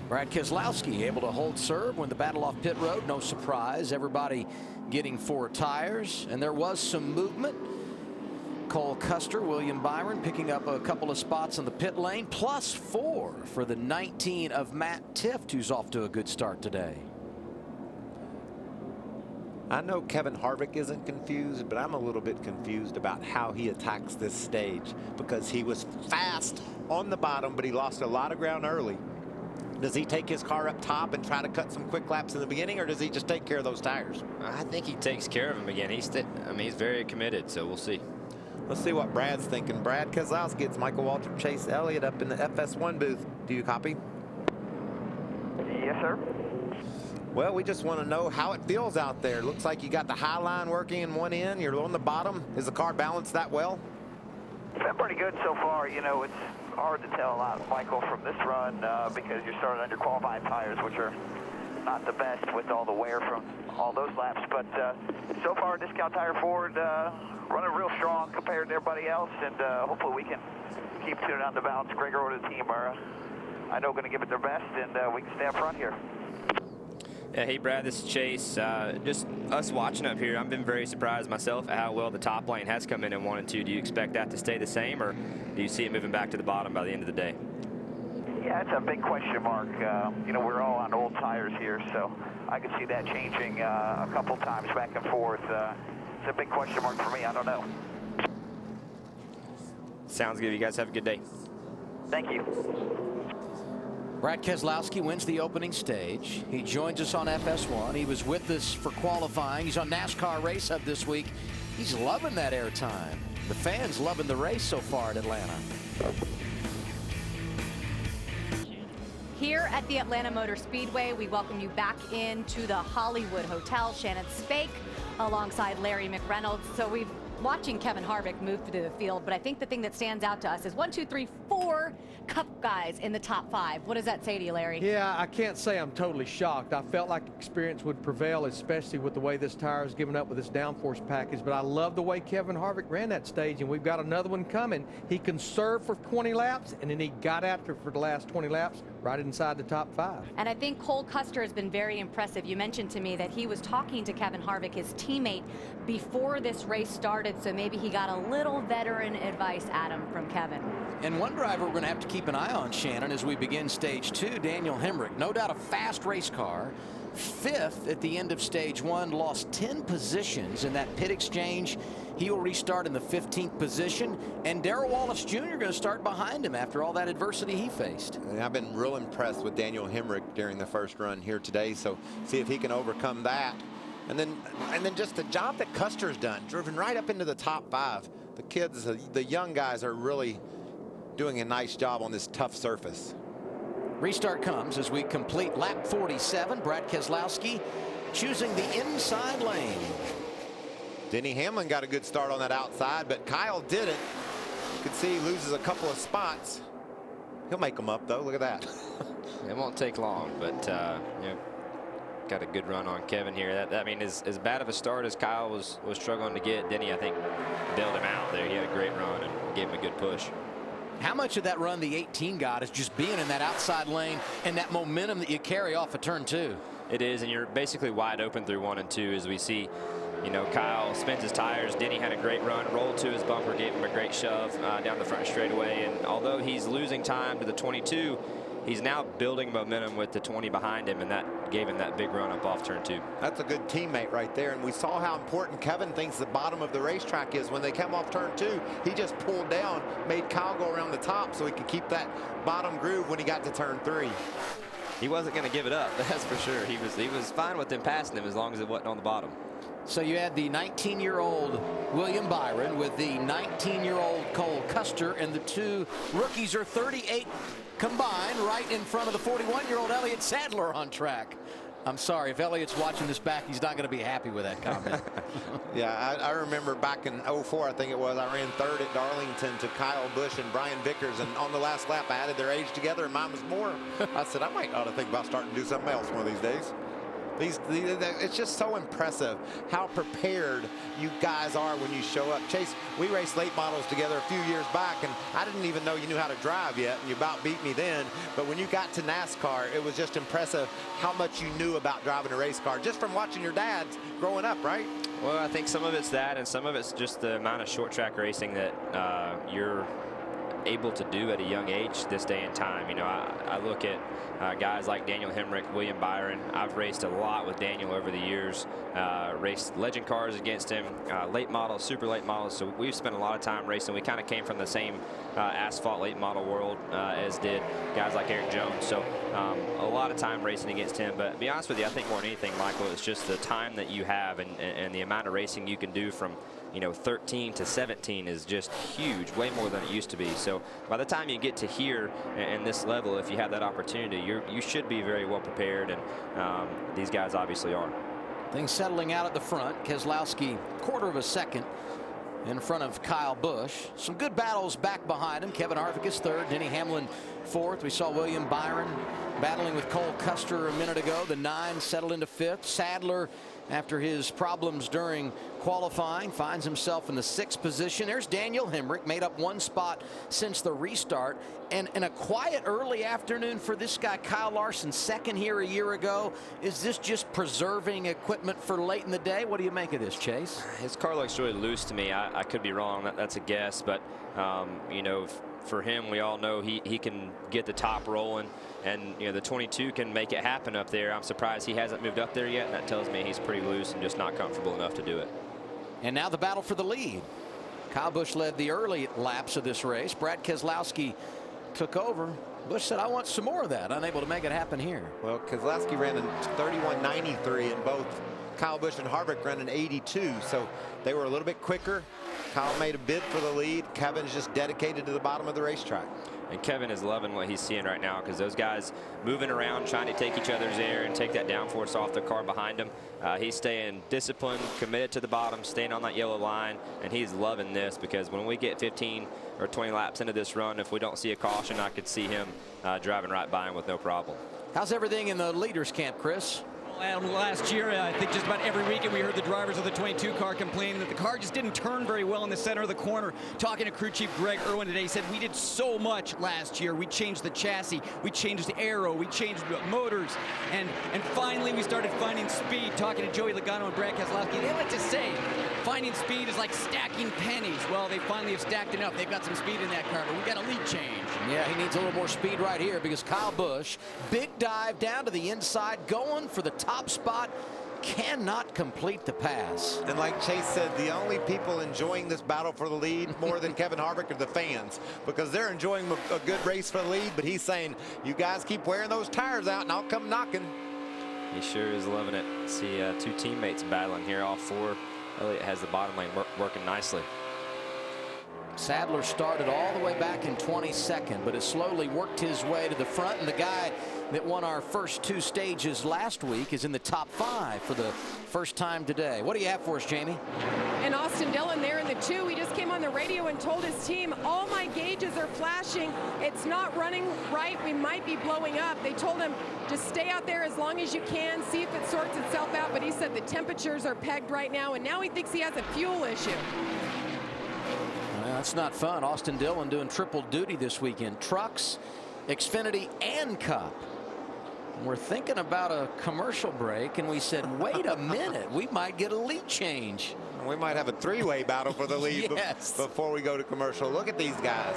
Brad Keselowski able to hold serve when the battle off pit road. No surprise. Everybody getting 4 tires. And there was some movement. Cole Custer, William Byron picking up a couple of spots in the pit lane, plus 4 for the 19 of Matt Tifft, who's off to a good start today. I know Kevin Harvick isn't confused, but I'm a little bit confused about how he attacks this stage, because he was fast on the bottom, but he lost a lot of ground early. Does he take his car up top and try to cut some quick laps in the beginning, or does he just take care of those tires? I think he takes care of him again. He's very committed, so we'll see. Let's see what Brad's thinking. Brad Keselowski gets Michael Waltrip, Chase Elliott up in the FS1 booth. Do you copy? Yes, sir. Well, we just want to know how it feels out there. Looks like you got the high line working in one end. You're on the bottom. Is the car balanced that well? It's been pretty good so far. You know, it's hard to tell a lot, Michael, from this run because you're starting under qualifying tires, which are not the best with all the wear from all those laps. But so far, Discount Tire Ford running real strong compared to everybody else, and hopefully we can keep tuning on the balance. Greg Orr and the team are, I know, going to give it their best, and we can stay up front here. Yeah, hey Brad, this is Chase. Just us watching up here, I've been very surprised myself at how well the top lane has come in 1 and 2. Do you expect that to stay the same, or do you see it moving back to the bottom by the end of the day? Yeah, it's a big question mark. You know, we're all on old tires here, so I could see that changing a couple times back and forth. It's a big question mark for me. I don't know. Sounds good. You guys have a good day. Thank you. Brad Keselowski wins the opening stage. He joins us on FS1. He was with us for qualifying. He's on NASCAR Race Hub this week. He's loving that airtime. The fans loving the race so far at Atlanta. Here at the Atlanta Motor Speedway, we welcome you back into the Hollywood Hotel. Shannon Spake alongside Larry McReynolds. So we've watching Kevin Harvick move through the field, but I think the thing that stands out to us is 1, 2, 3, 4 Cup guys in the top 5. What does that say to you, Larry? Yeah, I can't say I'm totally shocked. I felt like experience would prevail, especially with the way this tire is giving up with this downforce package, but I love the way Kevin Harvick ran that stage, and we've got another one coming. He conserved for 20 laps, and then he got after for the last 20 laps right inside the top 5. And I think Cole Custer has been very impressive. You mentioned to me that he was talking to Kevin Harvick, his teammate, before this race started, so maybe he got a little veteran advice, Adam, from Kevin. And one driver we're going to have to keep an eye on, Shannon, as we begin stage 2, Daniel Hemrick. No doubt a fast race car. 5th at the end of stage 1, lost 10 positions in that pit exchange. He will restart in the 15th position, and Darrell Wallace Jr. going to start behind him after all that adversity he faced. And I've been real impressed with Daniel Hemrick during the first run here today, so see if he can overcome that. And then just the job that Custer's done, driven right up into the top 5. The kids, the young guys are really doing a nice job on this tough surface. Restart comes as we complete lap 47. Brad Keselowski choosing the inside lane. Denny Hamlin got a good start on that outside, but Kyle didn't. You can see he loses a couple of spots. He'll make them up, though. Look at that. It won't take long, but you know, got a good run on Kevin here. I mean, as bad of a start as Kyle was struggling to get, Denny, I think, bailed him out there. He had a great run and gave him a good push. How much of that run the 18 got is just being in that outside lane and that momentum that you carry off of turn 2? It is, and you're basically wide open through 1 and 2 as we see. You know, Kyle spins his tires. Denny had a great run, rolled to his bumper, gave him a great shove down the front straightaway. And although he's losing time to the 22, he's now building momentum with the 20 behind him, and that gave him that big run up off turn 2. That's a good teammate right there, and we saw how important Kevin thinks the bottom of the racetrack is. When they come off turn 2, he just pulled down, made Kyle go around the top so he could keep that bottom groove when he got to turn 3. He wasn't going to give it up, that's for sure. He was fine with them passing him as long as it wasn't on the bottom. So you had the 19-year-old William Byron with the 19-year-old Cole Custer, and the two rookies are 38 combined right in front of the 41-year-old Elliott Sadler on track. I'm sorry, if Elliott's watching this back, he's not going to be happy with that comment. Yeah, I remember back in 04, I think it was, I ran 3rd at Darlington to Kyle Busch and Brian Vickers, and on the last lap I added their age together and mine was more. I said I might ought to think about starting to do something else one of these days. It's just so impressive how prepared you guys are when you show up. Chase, we raced late models together a few years back, and I didn't even know you knew how to drive yet, and you about beat me then. But when you got to NASCAR, it was just impressive how much you knew about driving a race car, just from watching your dads growing up, right? Well, I think some of it's that, and some of it's just the amount of short track racing that you're able to do at a young age this day and time. You know, I look at guys like Daniel Hemrick, William Byron. I've raced a lot with Daniel over the years, raced legend cars against him, late models, super late models. So we've spent a lot of time racing. We kind of came from the same asphalt late model world as did guys like Eric Jones. So a lot of time racing against him. But to be honest with you, I think more than anything, Michael, it's just the time that you have and the amount of racing you can do from 13 to 17 is just huge, way more than it used to be. So by the time you get to here and this level, if you have that opportunity, you should be very well prepared, and these guys obviously are. Things settling out at the front. Keselowski, quarter of a second in front of Kyle Busch. Some good battles back behind him. Kevin Harvick is third, Denny Hamlin fourth. We saw William Byron battling with Cole Custer a minute ago. The 9 settled into fifth. Sadler, after his problems during qualifying, finds himself in the 6th position. There's Daniel Hemrick, made up 1 spot since the restart. And a quiet early afternoon for this guy, Kyle Larson, second here a year ago. Is this just preserving equipment for late in the day? What do you make of this, Chase? His car looks really loose to me. I could be wrong. That's a guess. But, for him, we all know he can get the top rolling. And, the 22 can make it happen up there. I'm surprised he hasn't moved up there yet. And that tells me he's pretty loose and just not comfortable enough to do it. And now the battle for the lead. Kyle Busch led the early laps of this race. Brad Keselowski took over. Busch said, I want some more of that. Unable to make it happen here. Well, Keselowski ran in 31.93, and both Kyle Busch and Harvick ran in 82, so they were a little bit quicker. Kyle made a bid for the lead. Kevin's just dedicated to the bottom of the racetrack. And Kevin is loving what he's seeing right now, because those guys moving around trying to take each other's air and take that downforce off the car behind him. He's staying disciplined, committed to the bottom, staying on that yellow line, and he's loving this, because when we get 15 or 20 laps into this run, if we don't see a caution, I could see him driving right by him with no problem. How's everything in the leaders camp, Chris? Adam, last year, I think just about every weekend we heard the drivers of the 22 car complaining that the car just didn't turn very well in the center of the corner. Talking to crew chief Greg Irwin today, he said, we did so much last year. We changed the chassis, we changed the aero, we changed motors, and finally we started finding speed. Talking to Joey Logano and Brad Keselowski, they like to say finding speed is like stacking pennies. Well, they finally have stacked enough. They've got some speed in that car, but we got a lead change. Yeah, he needs a little more speed right here, because Kyle Busch, big dive down to the inside, going for the top spot, cannot complete the pass. And like Chase said, the only people enjoying this battle for the lead more than Kevin Harvick are the fans, because they're enjoying a good race for the lead, but he's saying, you guys keep wearing those tires out and I'll come knocking. He sure is loving it. See 2 teammates battling here, all 4. Elliott has the bottom lane working nicely. Sadler started all the way back in 22nd, but has slowly worked his way to the front, and the guy that won our first 2 stages last week is in the top 5 for the first time today. What do you have for us, Jamie? And Austin Dillon there in the 2. He just came on the radio and told his team, all my gauges are flashing. It's not running right. We might be blowing up. They told him, just stay out there as long as you can, see if it sorts itself out. But he said the temperatures are pegged right now, and now he thinks he has a fuel issue. Well, that's not fun. Austin Dillon doing triple duty this weekend. Trucks, Xfinity, and Cup. We're thinking about a commercial break, and we said, wait a minute, we might get a lead change. We might have a 3-way battle for the lead yes. before we go to commercial. Look at these guys.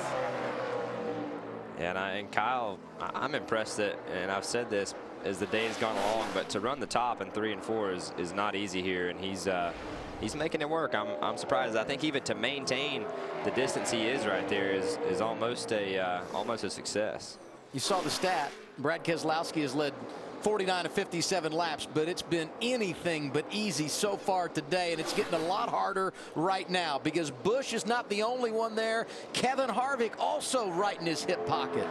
Yeah, and Kyle, I'm impressed that, and I've said this as the day has gone along, but to run the top in 3 and 4 is not easy here, and he's making it work. I'm surprised. I think even to maintain the distance he is right there is almost a success. You saw the stat. Brad Keselowski has led 49 of 57 laps, but it's been anything but easy so far today, and it's getting a lot harder right now, because Busch is not the only one there. Kevin Harvick also right in his hip pocket.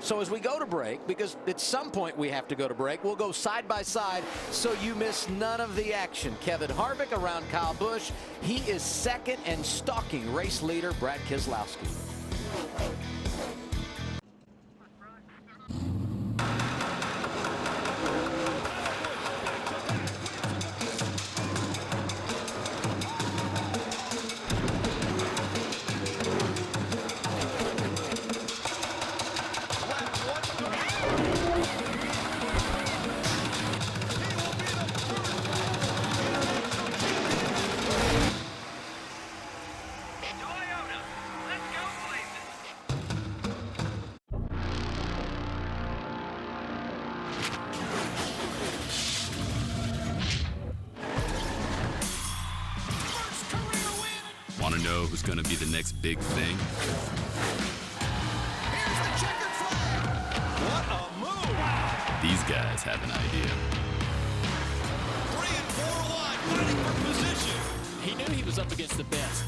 So as we go to break, because at some point we have to go to break, we'll go side by side so you miss none of the action. Kevin Harvick around Kyle Busch. He is second and stalking race leader Brad Keselowski. know who's going to be the next big thing? Here's the checkered flag. What a move! These guys have an idea. 3 and 4 wide, fighting for position. He knew he was up against the best.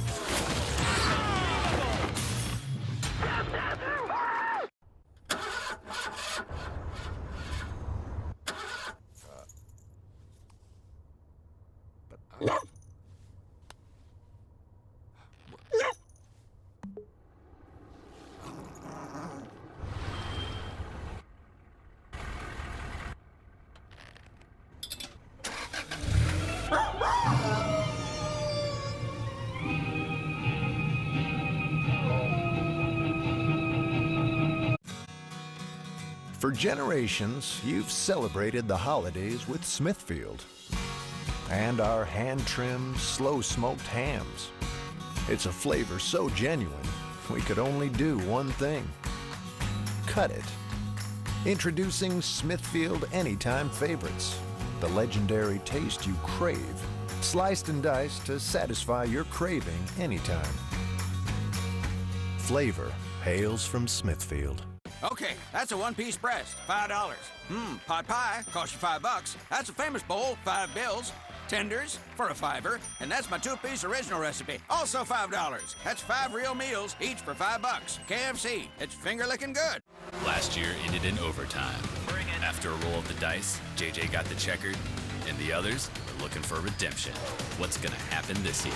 For generations, you've celebrated the holidays with Smithfield and our hand-trimmed, slow-smoked hams. It's a flavor so genuine, we could only do one thing: cut it. Introducing Smithfield Anytime Favorites, the legendary taste you crave, sliced and diced to satisfy your craving anytime. Flavor hails from Smithfield. Okay, that's a one-piece breast, $5. Pot pie costs you $5. That's a famous bowl, $5. Tenders for a $5, and that's my 2-piece original recipe, also $5. That's 5 real meals, each for $5. KFC, it's finger-licking good. Last year ended in overtime. After a roll of the dice, JJ got the checkered, and the others are looking for redemption. What's going to happen this year?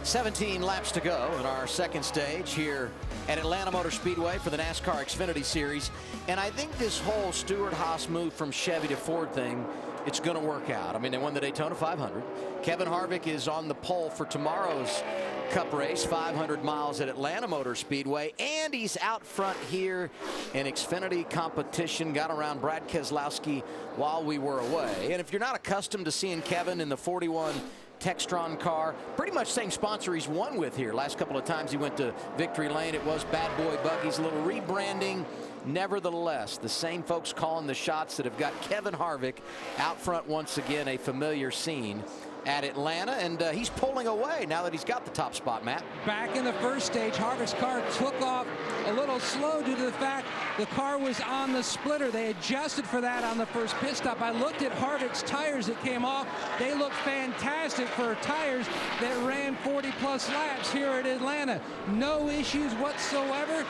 17 laps to go in our second stage here at Atlanta Motor Speedway for the NASCAR Xfinity Series. And I think this whole Stewart-Haas move from Chevy to Ford thing, it's going to work out. I mean, they won the Daytona 500. Kevin Harvick is on the pole for tomorrow's Cup race, 500 miles at Atlanta Motor Speedway, and he's out front here in Xfinity competition. Got around Brad Keselowski while we were away. And if you're not accustomed to seeing Kevin in the 41 Textron car, pretty much same sponsor he's won with here. Last couple of times he went to Victory Lane, it was Bad Boy Buggies. A little rebranding. Nevertheless, the same folks calling the shots that have got Kevin Harvick out front once again, a familiar scene at Atlanta, and he's pulling away now that he's got the top spot, Matt. Back in the first stage, Harvick's car took off a little slow due to the fact the car was on the splitter. They adjusted for that on the first pit stop. I looked at Harvick's tires that came off. They look fantastic for tires that ran 40-plus laps here at Atlanta. No issues whatsoever.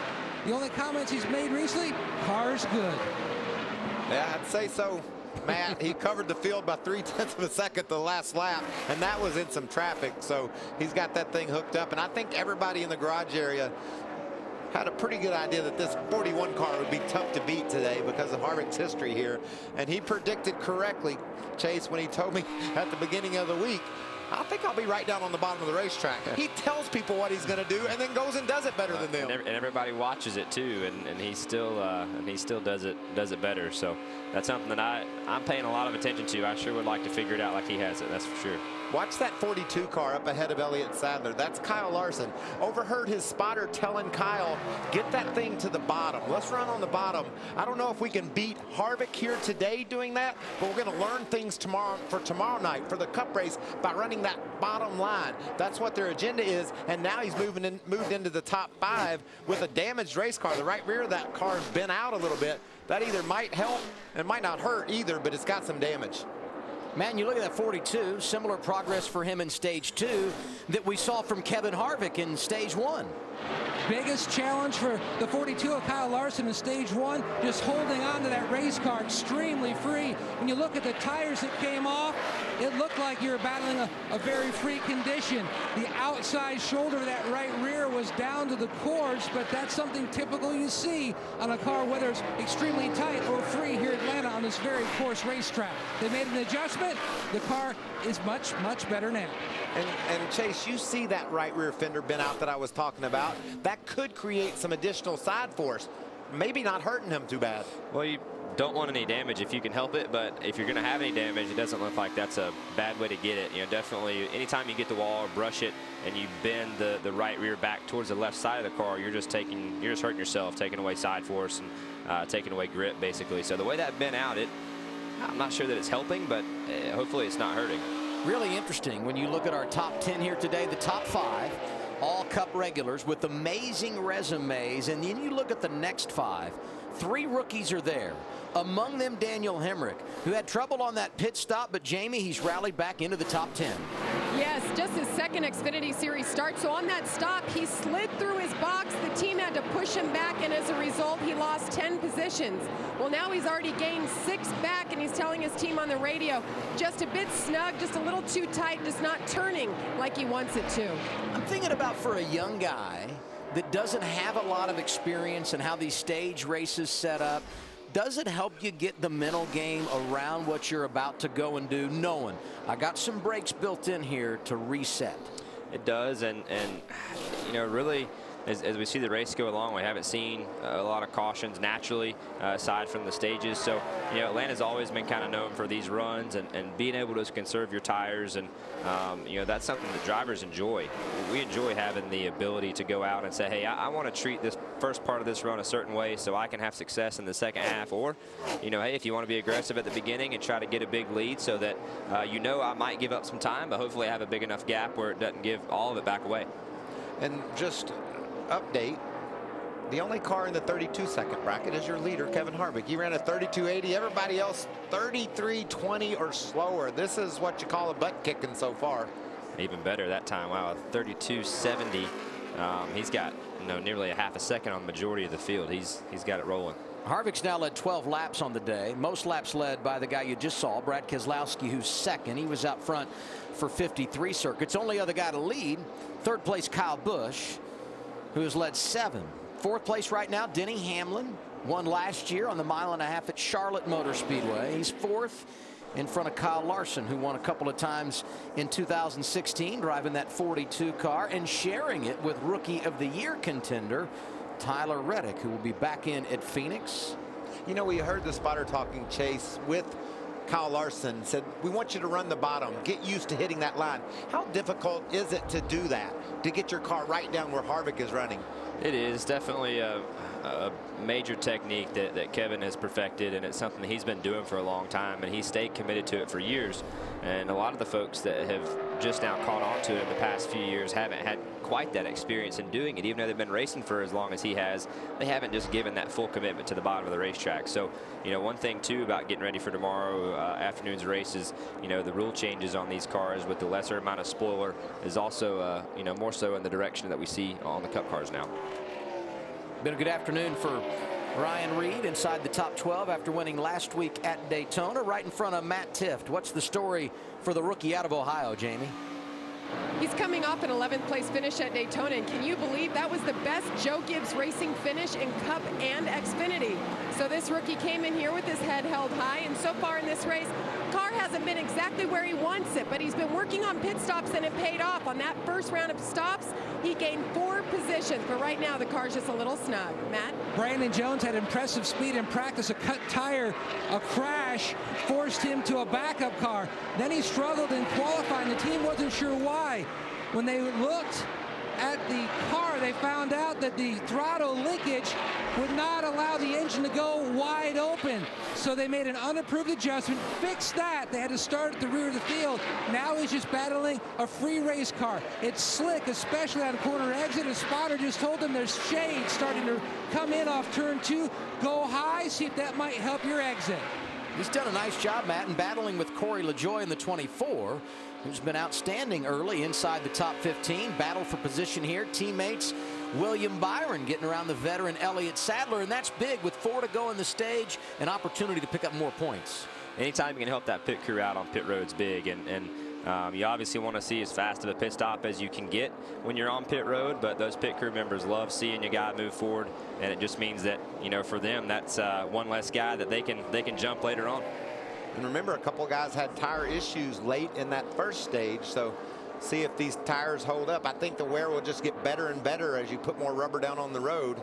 The only comments he's made recently, car's good. Yeah, I'd say so, Matt. He covered the field by 0.3 of a second the last lap, and that was in some traffic, so he's got that thing hooked up. And I think everybody in the garage area had a pretty good idea that this 41 car would be tough to beat today because of Harvick's history here. And he predicted correctly, Chase, when he told me at the beginning of the week, I think I'll be right down on the bottom of the racetrack. He tells people what he's going to do and then goes and does it better than them. And everybody watches it too, and he still does it better. So that's something that I'm paying a lot of attention to. I sure would like to figure it out like he has it. That's for sure. Watch that 42 car up ahead of Elliott Sadler. That's Kyle Larson. Overheard his spotter telling Kyle, get that thing to the bottom. Let's run on the bottom. I don't know if we can beat Harvick here today doing that, but we're going to learn things tomorrow night for the Cup race by running that bottom line. That's what their agenda is, and now he's moved into the top 5 with a damaged race car. The right rear of that car has been out a little bit. That either might help and might not hurt either, but it's got some damage. Man, you look at that 42, similar progress for him in stage 2 that we saw from Kevin Harvick in stage 1. Biggest challenge for the 42 of Kyle Larson in stage 1, just holding on to that race car extremely free. When you look at the tires that came off, it looked like you were battling a very free condition. The outside shoulder of that right rear was down to the cords, but that's something typical you see on a car, whether it's extremely tight or free here at Atlanta on this very coarse racetrack. They made an adjustment. The car is much, much better now. And Chase, you see that right rear fender bent out that I was talking about. That could create some additional side force. Maybe not hurting him too bad. Well, you don't want any damage if you can help it, but if you're going to have any damage, it doesn't look like that's a bad way to get it. You know, definitely anytime you get the wall or brush it and you bend the right rear back towards the left side of the car, you're just hurting yourself, taking away side force and taking away grip, basically. So the way that bent out, I'm not sure that it's helping, but hopefully it's not hurting. Really interesting when you look at our top 10 here today. The top 5 all Cup regulars with amazing resumes, and then you look at the next 5. 3 rookies are there. Among them, Daniel Hemrick, who had trouble on that pit stop, but Jamie, he's rallied back into the top 10. Yes, just his second Xfinity Series start. So on that stop, he slid through his box. The team had to push him back, and as a result, he lost 10 positions. Well, now he's already gained 6 back, and he's telling his team on the radio, just a bit snug, just a little too tight, just not turning like he wants it to. I'm thinking about for a young guy that doesn't have a lot of experience in how these stage races set up, does it help you get the mental game around what you're about to go and do, knowing I got some brakes built in here to reset? It does, and you know, really, as we see the race go along, we haven't seen a lot of cautions naturally, aside from the stages. So, you know, Atlanta's always been kind of known for these runs and being able to conserve your tires, and you know, that's something that drivers enjoy. We enjoy having the ability to go out and say, hey, I want to treat this first part of this run a certain way so I can have success in the second half. Or, you know, hey, if you want to be aggressive at the beginning and try to get a big lead so that you know, I might give up some time, but hopefully I have a big enough gap where it doesn't give all of it back away. And just update, the only car in the 32-second bracket is your leader, Kevin Harvick. He ran a 32.80. Everybody else 33.20 or slower. This is what you call a butt kicking so far. Even better that time. Wow, 32.70. He's got, you know, nearly a half a second on the majority of the field. He's got it rolling. Harvick's now led 12 laps on the day. Most laps led by the guy you just saw, Brad Keselowski, who's second. He was out front for 53 circuits. Only other guy to lead, third place Kyle Busch, who has led 7. Fourth place right now, Denny Hamlin, won last year on the 1.5 mile at Charlotte Motor Speedway. He's 4th in front of Kyle Larson, who won a couple of times in 2016, driving that 42 car and sharing it with Rookie of the Year contender Tyler Reddick, who will be back in at Phoenix. You know, we heard the spotter talking, Chase, with Kyle Larson, said, we want you to run the bottom, get used to hitting that line. How difficult is it to do that, to get your car right down where Harvick is running? It is definitely a major technique that Kevin has perfected, and it's something that he's been doing for a long time, and he stayed committed to it for years. And a lot of the folks that have just now caught on to it in the past few years haven't had quite that experience in doing it. Even though they've been racing for as long as he has, they haven't just given that full commitment to the bottom of the racetrack. So, you know, one thing too about getting ready for tomorrow afternoon's race is, you know, the rule changes on these cars with the lesser amount of spoiler is also, you know, more so in the direction that we see on the Cup cars now. Been a good afternoon for Ryan Reed inside the top 12 after winning last week at Daytona, right in front of Matt Tifft. What's the story for the rookie out of Ohio, Jamie? He's coming off an 11th place finish at Daytona, and can you believe that was the best Joe Gibbs Racing finish in Cup and Xfinity? So this rookie came in here with his head held high, and so far in this race, car hasn't been exactly where he wants it, but he's been working on pit stops, and it paid off. On that first round of stops, he gained 4 positions, but right now the car's just a little snug. Matt? Brandon Jones had impressive speed in practice. A cut tire, a crash, forced him to a backup car. Then he struggled in qualifying. The team wasn't sure why. When they looked at the car, they found out that the throttle linkage would not allow the engine to go wide open. So they made an unapproved adjustment, fixed that. They had to start at the rear of the field. Now he's just battling a free race car. It's slick, especially on corner exit. A spotter just told them there's shade starting to come in off turn 2. Go high, see if that might help your exit. He's done a nice job, Matt, in battling with Corey LaJoie in the 24, who's been outstanding early inside the top 15. Battle for position here. Teammates William Byron getting around the veteran Elliott Sadler, and that's big with 4 to go in the stage, an opportunity to pick up more points. Anytime you can help that pit crew out on pit road's big, and you obviously want to see as fast of a pit stop as you can get when you're on pit road, but those pit crew members love seeing your guy move forward, and it just means that, you know, for them, that's one less guy that they can jump later on. And remember, a couple of guys had tire issues late in that first stage, so see if these tires hold up. I think the wear will just get better and better as you put more rubber down on the road.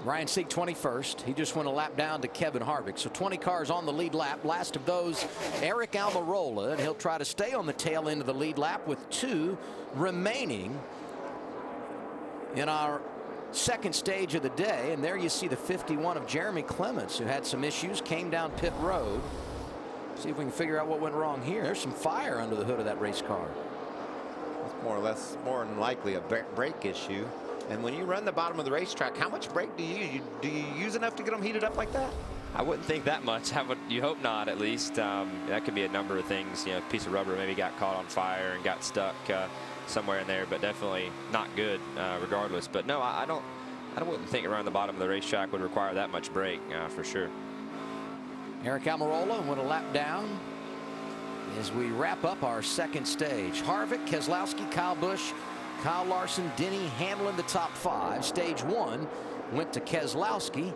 Ryan Sieg 21st. He just went a lap down to Kevin Harvick. So 20 cars on the lead lap. Last of those, Eric Almirola, and he'll try to stay on the tail end of the lead lap with 2 remaining in our second stage of the day. And there you see the 51 of Jeremy Clements, who had some issues, came down pit road. See if we can figure out what went wrong here. There's some fire under the hood of that race car. It's more than likely a brake issue. And when you run the bottom of the racetrack, how much brake do you use? Do you use enough to get them heated up like that? I wouldn't think that much. You hope not, at least. That could be a number of things. You know, a piece of rubber maybe got caught on fire and got stuck somewhere in there, but definitely not good regardless. But no, I wouldn't think around the bottom of the racetrack would require that much brake for sure. Eric Almirola went a lap down as we wrap up our second stage. Harvick, Keselowski, Kyle Busch, Kyle Larson, Denny Hamlin, the top 5. Stage 1 went to Keselowski.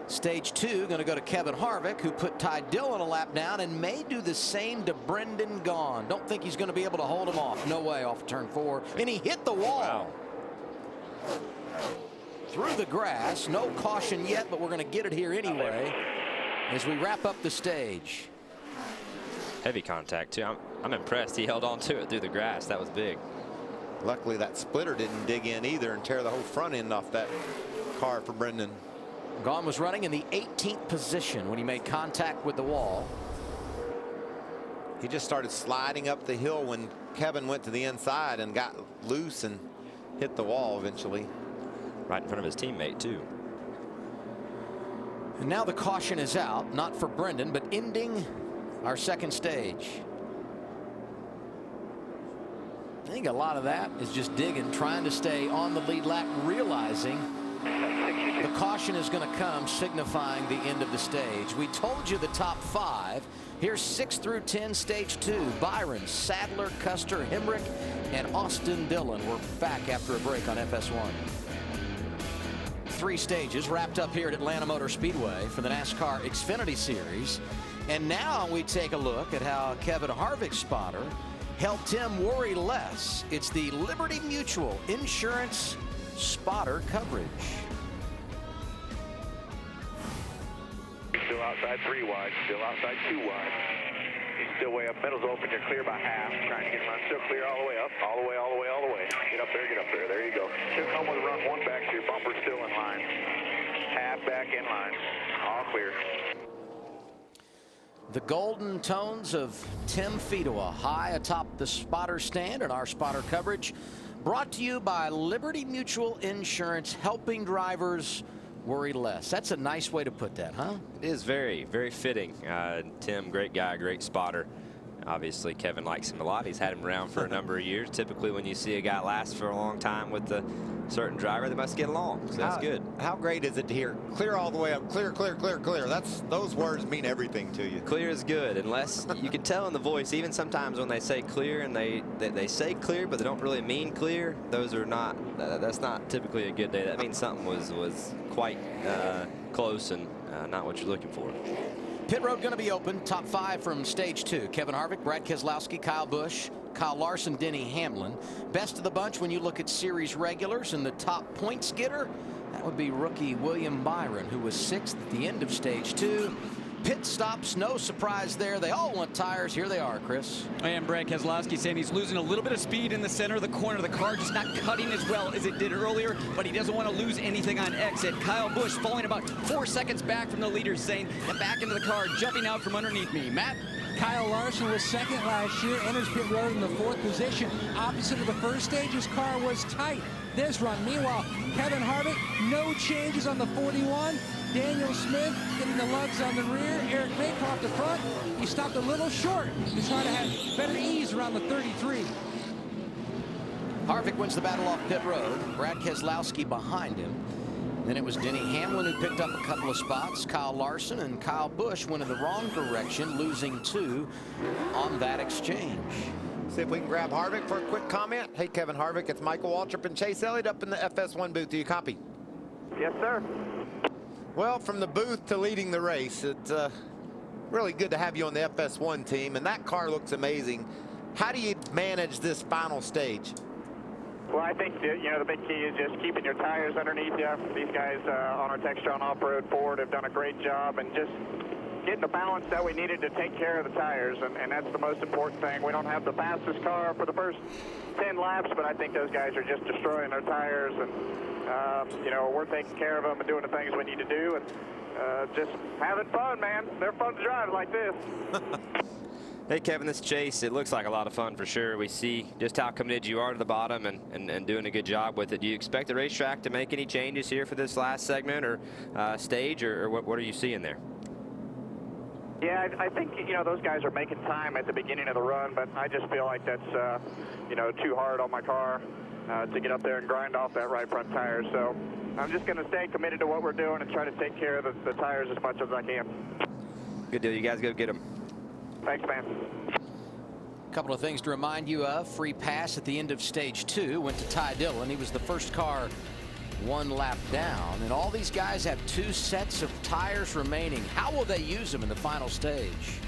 Stage 2 going to go to Kevin Harvick, who put Ty Dillon a lap down and may do the same to Brendan Gaughan. Don't think he's going to be able to hold him off. No way off turn 4. And he hit the wall. Wow. Through the grass. No caution yet, but we're going to get it here anyway as we wrap up the stage. Heavy contact, too. I'm impressed. He held on to it through the grass. That was big. Luckily, that splitter didn't dig in either and tear the whole front end off that car for Brendan. Gaughan was running in the 18th position when he made contact with the wall. He just started sliding up the hill when Kevin went to the inside and got loose and hit the wall eventually. Right in front of his teammate, too. And now the caution is out, not for Brendan, but ending our second stage. I think a lot of that is just digging, trying to stay on the lead lap, realizing the caution is going to come, signifying the end of the stage. We told you the top 5. Here's 6 through 10, stage 2. Byron, Sadler, Custer, Hemrick, and Austin Dillon. We're back after a break on FS1. 3 stages wrapped up here at Atlanta Motor Speedway for the NASCAR Xfinity Series. And now we take a look at how Kevin Harvick's spotter helped him worry less. It's the Liberty Mutual Insurance spotter coverage. Still outside 3 wide, still outside 2 wide. He's still way up, middle's open, you're clear by half. Trying to get him on, still clear all the way up, all the way, all the way, all the way. Get up there, there you go. Should come with a run 1 back, so your bumper's still in line. Half back in line, all clear. The golden tones of Tim Fedowa high atop the spotter stand and our spotter coverage brought to you by Liberty Mutual Insurance, helping drivers worry less. That's a nice way to put that, huh? It is very, very fitting. Tim, great guy, great spotter. Obviously, Kevin likes him a lot. He's had him around for a number of years. Typically, when you see a guy last for a long time with a certain driver, they must get along. So that's good. How great is it to hear clear all the way up, clear, clear, clear, clear? Those words mean everything to you. Clear is good, unless you can tell in the voice. Even sometimes when they say clear and they say clear, but they don't really mean clear. Those are not. That's not typically a good day. That means something was quite close and not what you're looking for. Pit road going to be open. Top 5 from stage 2. Kevin Harvick, Brad Keselowski, Kyle Busch, Kyle Larson, Denny Hamlin. Best of the bunch when you look at series regulars, and the top points getter, that would be rookie William Byron, who was 6th at the end of stage 2. Pit stops, no surprise there. They all want tires. Here they are, Chris. And Brad Keselowski saying he's losing a little bit of speed in the center of the corner. The car just not cutting as well as it did earlier, but he doesn't want to lose anything on exit. Kyle Busch falling about 4 seconds back from the leaders, saying, get back into the car, jumping out from underneath me. Matt? Kyle Larson was 2nd last year, enters pit road in the 4th position. Opposite of the first stage, his car was tight this run. Meanwhile, Kevin Harvick, no changes on the 41. Daniel Smith getting the lugs on the rear. Eric Maycroft the front. He stopped a little short to try to have better ease around the 33. Harvick wins the battle off pit road. Brad Keselowski behind him. Then it was Denny Hamlin who picked up a couple of spots. Kyle Larson and Kyle Busch went in the wrong direction, losing 2 on that exchange. See if we can grab Harvick for a quick comment. Hey, Kevin Harvick, it's Michael Waltrip and Chase Elliott up in the FS1 booth. Do you copy? Yes, sir. Well, from the booth to leading the race, it's really good to have you on the FS1 team, and that car looks amazing. How do you manage this final stage? Well, I think that, the big key is just keeping your tires underneath you. These guys on our Textron Off-Road Ford have done a great job, and just getting the balance that we needed to take care of the tires, and that's the most important thing. We don't have the fastest car for the first 10 laps, but I think those guys are just destroying their tires, and we're taking care of them and doing the things we need to do, and Just having fun, man. They're fun to drive like this. Hey, Kevin, this Chase, it looks like a lot of fun for sure. We see just how committed you are to the bottom and doing a good job with it. Do you expect the racetrack to make any changes here for this last segment or stage, or what are you seeing there? Yeah, I think, those guys are making time at the beginning of the run, but I just feel like that's, too hard on my car to get up there and grind off that right front tire. So I'm just going to stay committed to what we're doing and try to take care of the tires as much as I can. Good deal. You guys go get them. Thanks, man. A couple of things to remind you of. Free pass at the end of stage 2 went to Ty Dillon. He was the first car one lap down, and all these guys have 2 sets of tires remaining. How will they use them in the final stage?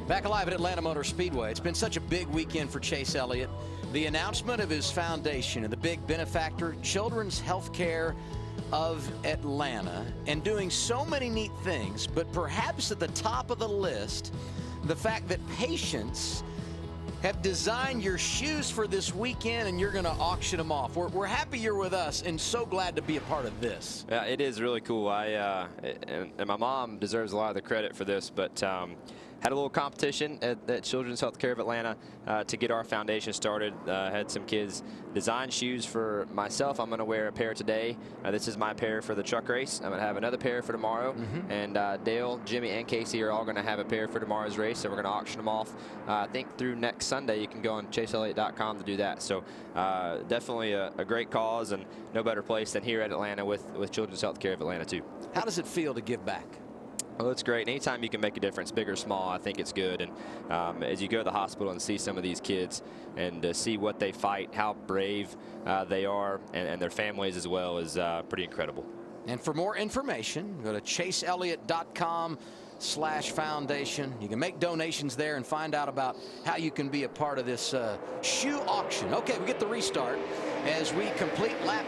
Back alive at Atlanta Motor Speedway. It's been such a big weekend for Chase Elliott. The announcement of his foundation and the big benefactor, Children's Healthcare of Atlanta, and doing so many neat things, but perhaps at the top of the list, the fact that patients have designed your shoes for this weekend and you're going to auction them off. We're happy you're with us and so glad to be a part of this. Yeah, it is really cool. And my mom deserves a lot of the credit for this, but had a little competition at Children's Healthcare of Atlanta to get our foundation started. Had some kids design shoes for myself. I'm going to wear a pair today. This is my pair for the truck race. I'm going to have another pair for tomorrow. And Dale, Jimmy, and Casey are all going to have a pair for tomorrow's race. So we're going to auction them off. I think through next Sunday. You can go on chaseelliott.com to do that. So definitely a great cause, and no better place than here at Atlanta with Children's Healthcare of Atlanta too. How does it feel to give back? Well, it's great. Anytime you can make a difference, big or small, I think it's good. And as you go to the hospital and see some of these kids and see what they fight, how brave they are, and their families as well, is pretty incredible. And for more information, go to chaseelliott.com/foundation. You can make donations there and find out about how you can be a part of this shoe auction. Okay, we get the restart as we complete lap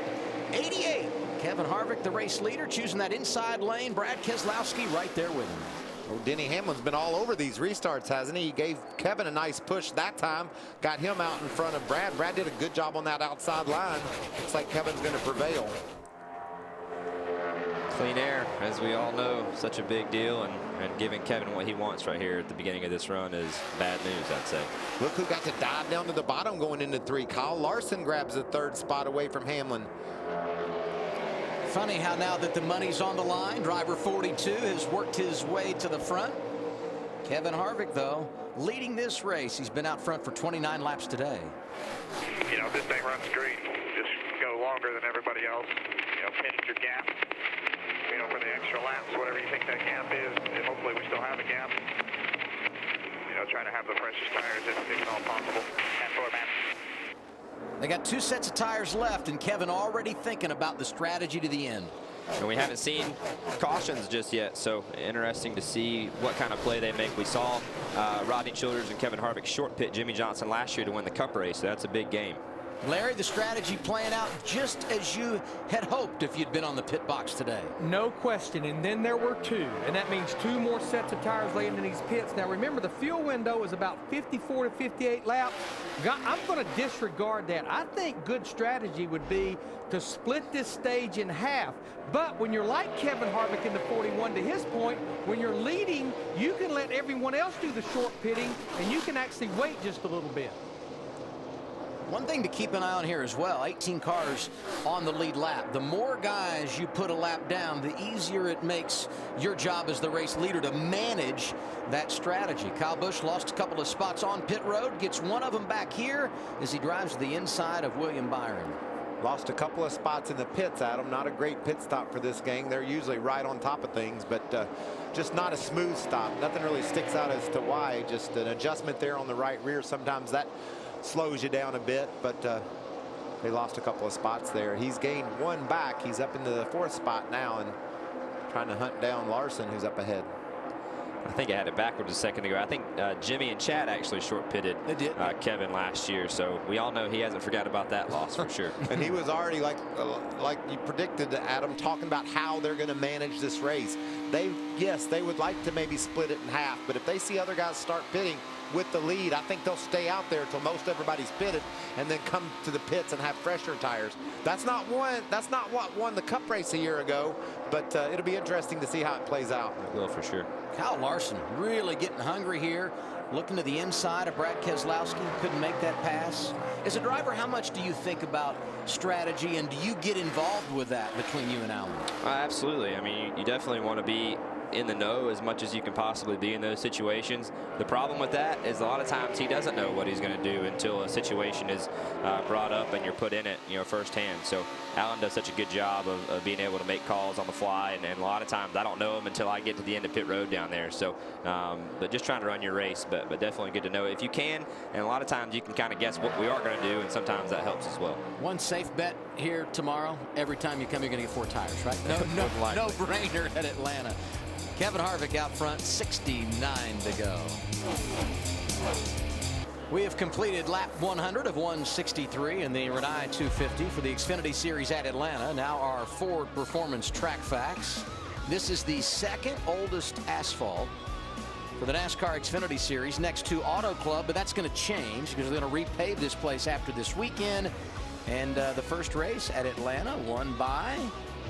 88. Kevin Harvick, the race leader, choosing that inside lane. Brad Keselowski right there with him. Well, Denny Hamlin's been all over these restarts, hasn't he? He gave Kevin a nice push that time, got him out in front of Brad. Brad did a good job on that outside line. Looks like Kevin's going to prevail. Clean air, as we all know, such a big deal, and giving Kevin what he wants right here at the beginning of this run is bad news, I'd say. Look who got to dive down to the bottom going into 3. Kyle Larson grabs the 3rd spot away from Hamlin. Funny how now that the money's on the line, driver 42 has worked his way to the front. Kevin Harvick, though, leading this race. He's been out front for 29 laps today. This thing runs great. Just go longer than everybody else. Pinch your gap. For the extra laps, whatever you think that gap is, and hopefully we still have a gap. Trying to have the freshest tires if all possible. And forward, man. They got 2 sets of tires left, and Kevin already thinking about the strategy to the end. And we haven't seen cautions just yet, so interesting to see what kind of play they make. We saw Rodney Childers and Kevin Harvick short pit Jimmy Johnson last year to win the Cup race, so that's a big game. Larry, the strategy playing out just as you had hoped if you'd been on the pit box today. No question, and then there were 2, and that means 2 more sets of tires laying in these pits. Now remember, the fuel window is about 54 to 58 laps. I'm going to disregard that. I think good strategy would be to split this stage in half. But when you're like Kevin Harvick in the 41, to his point, when you're leading, you can let everyone else do the short pitting, and you can actually wait just a little bit. One thing to keep an eye on here as well, 18 cars on the lead lap. The more guys you put a lap down, the easier it makes your job as the race leader to manage that strategy. Kyle Busch lost a couple of spots on pit road, gets one of them back here as he drives to the inside of William Byron. Lost a couple of spots in the pits, Adam. Not a great pit stop for this gang. They're usually right on top of things, but just not a smooth stop. Nothing really sticks out as to why. Just an adjustment there on the right rear. Sometimes that slows you down a bit, but they lost a couple of spots there. He's gained 1 back. He's up into the 4th spot now and trying to hunt down Larson, who's up ahead. I think I had it backwards a second ago. I think Jimmy and Chad actually short pitted Kevin last year, so we all know he hasn't forgot about that loss for sure. And he was already, like you predicted, Adam, talking about how they're going to manage this race. Yes, they would like to maybe split it in half, but if they see other guys start pitting, with the lead. I think they'll stay out there until most everybody's pitted and then come to the pits and have fresher tires. That's not what won the Cup race a year ago, but it'll be interesting to see how it plays out. It will for sure. Kyle Larson really getting hungry here. Looking to the inside of Brad Keselowski, couldn't make that pass. As a driver, how much do you think about strategy, and do you get involved with that between you and Alan? Absolutely. I mean, you definitely want to be in the know as much as you can possibly be in those situations. The problem with that is a lot of times he doesn't know what he's going to do until a situation is brought up and you're put in it, firsthand. So Alan does such a good job of being able to make calls on the fly, and a lot of times I don't know him until I get to the end of pit road down there. So, but just trying to run your race, but definitely good to know if you can. And a lot of times you can kind of guess what we are going to do, and sometimes that helps as well. One safe bet here tomorrow: every time you come, you're going to get 4 tires, right? No brainer at Atlanta. Kevin Harvick out front, 69 to go. We have completed lap 100 of 163 in the Rinnai 250 for the Xfinity Series at Atlanta. Now our Ford Performance track facts. This is the second oldest asphalt for the NASCAR Xfinity Series, next to Auto Club, but that's going to change because they're going to repave this place after this weekend. And the first race at Atlanta won by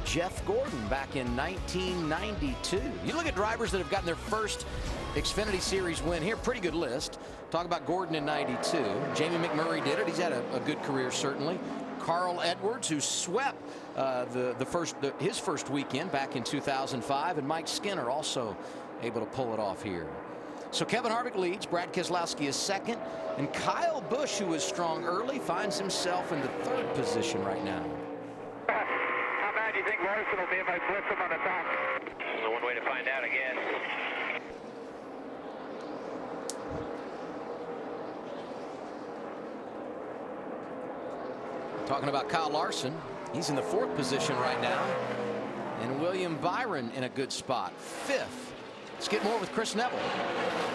Jeff Gordon back in 1992. You look at drivers that have gotten their first Xfinity Series win here, pretty good list. Talk about Gordon in 92. Jamie McMurray did it. He's had a good career, certainly. Carl Edwards, who swept his first weekend back in 2005, and Mike Skinner also able to pull it off here. So Kevin Harvick leads, Brad Keselowski is second, and Kyle Busch, who was strong early, finds himself in the 3rd position right now. How bad do you think Larson will be if I blitz him on the top? There's one way to find out again. Talking about Kyle Larson, he's in the 4th position right now, and William Byron in a good spot, 5th. Let's get more with Chris Neville.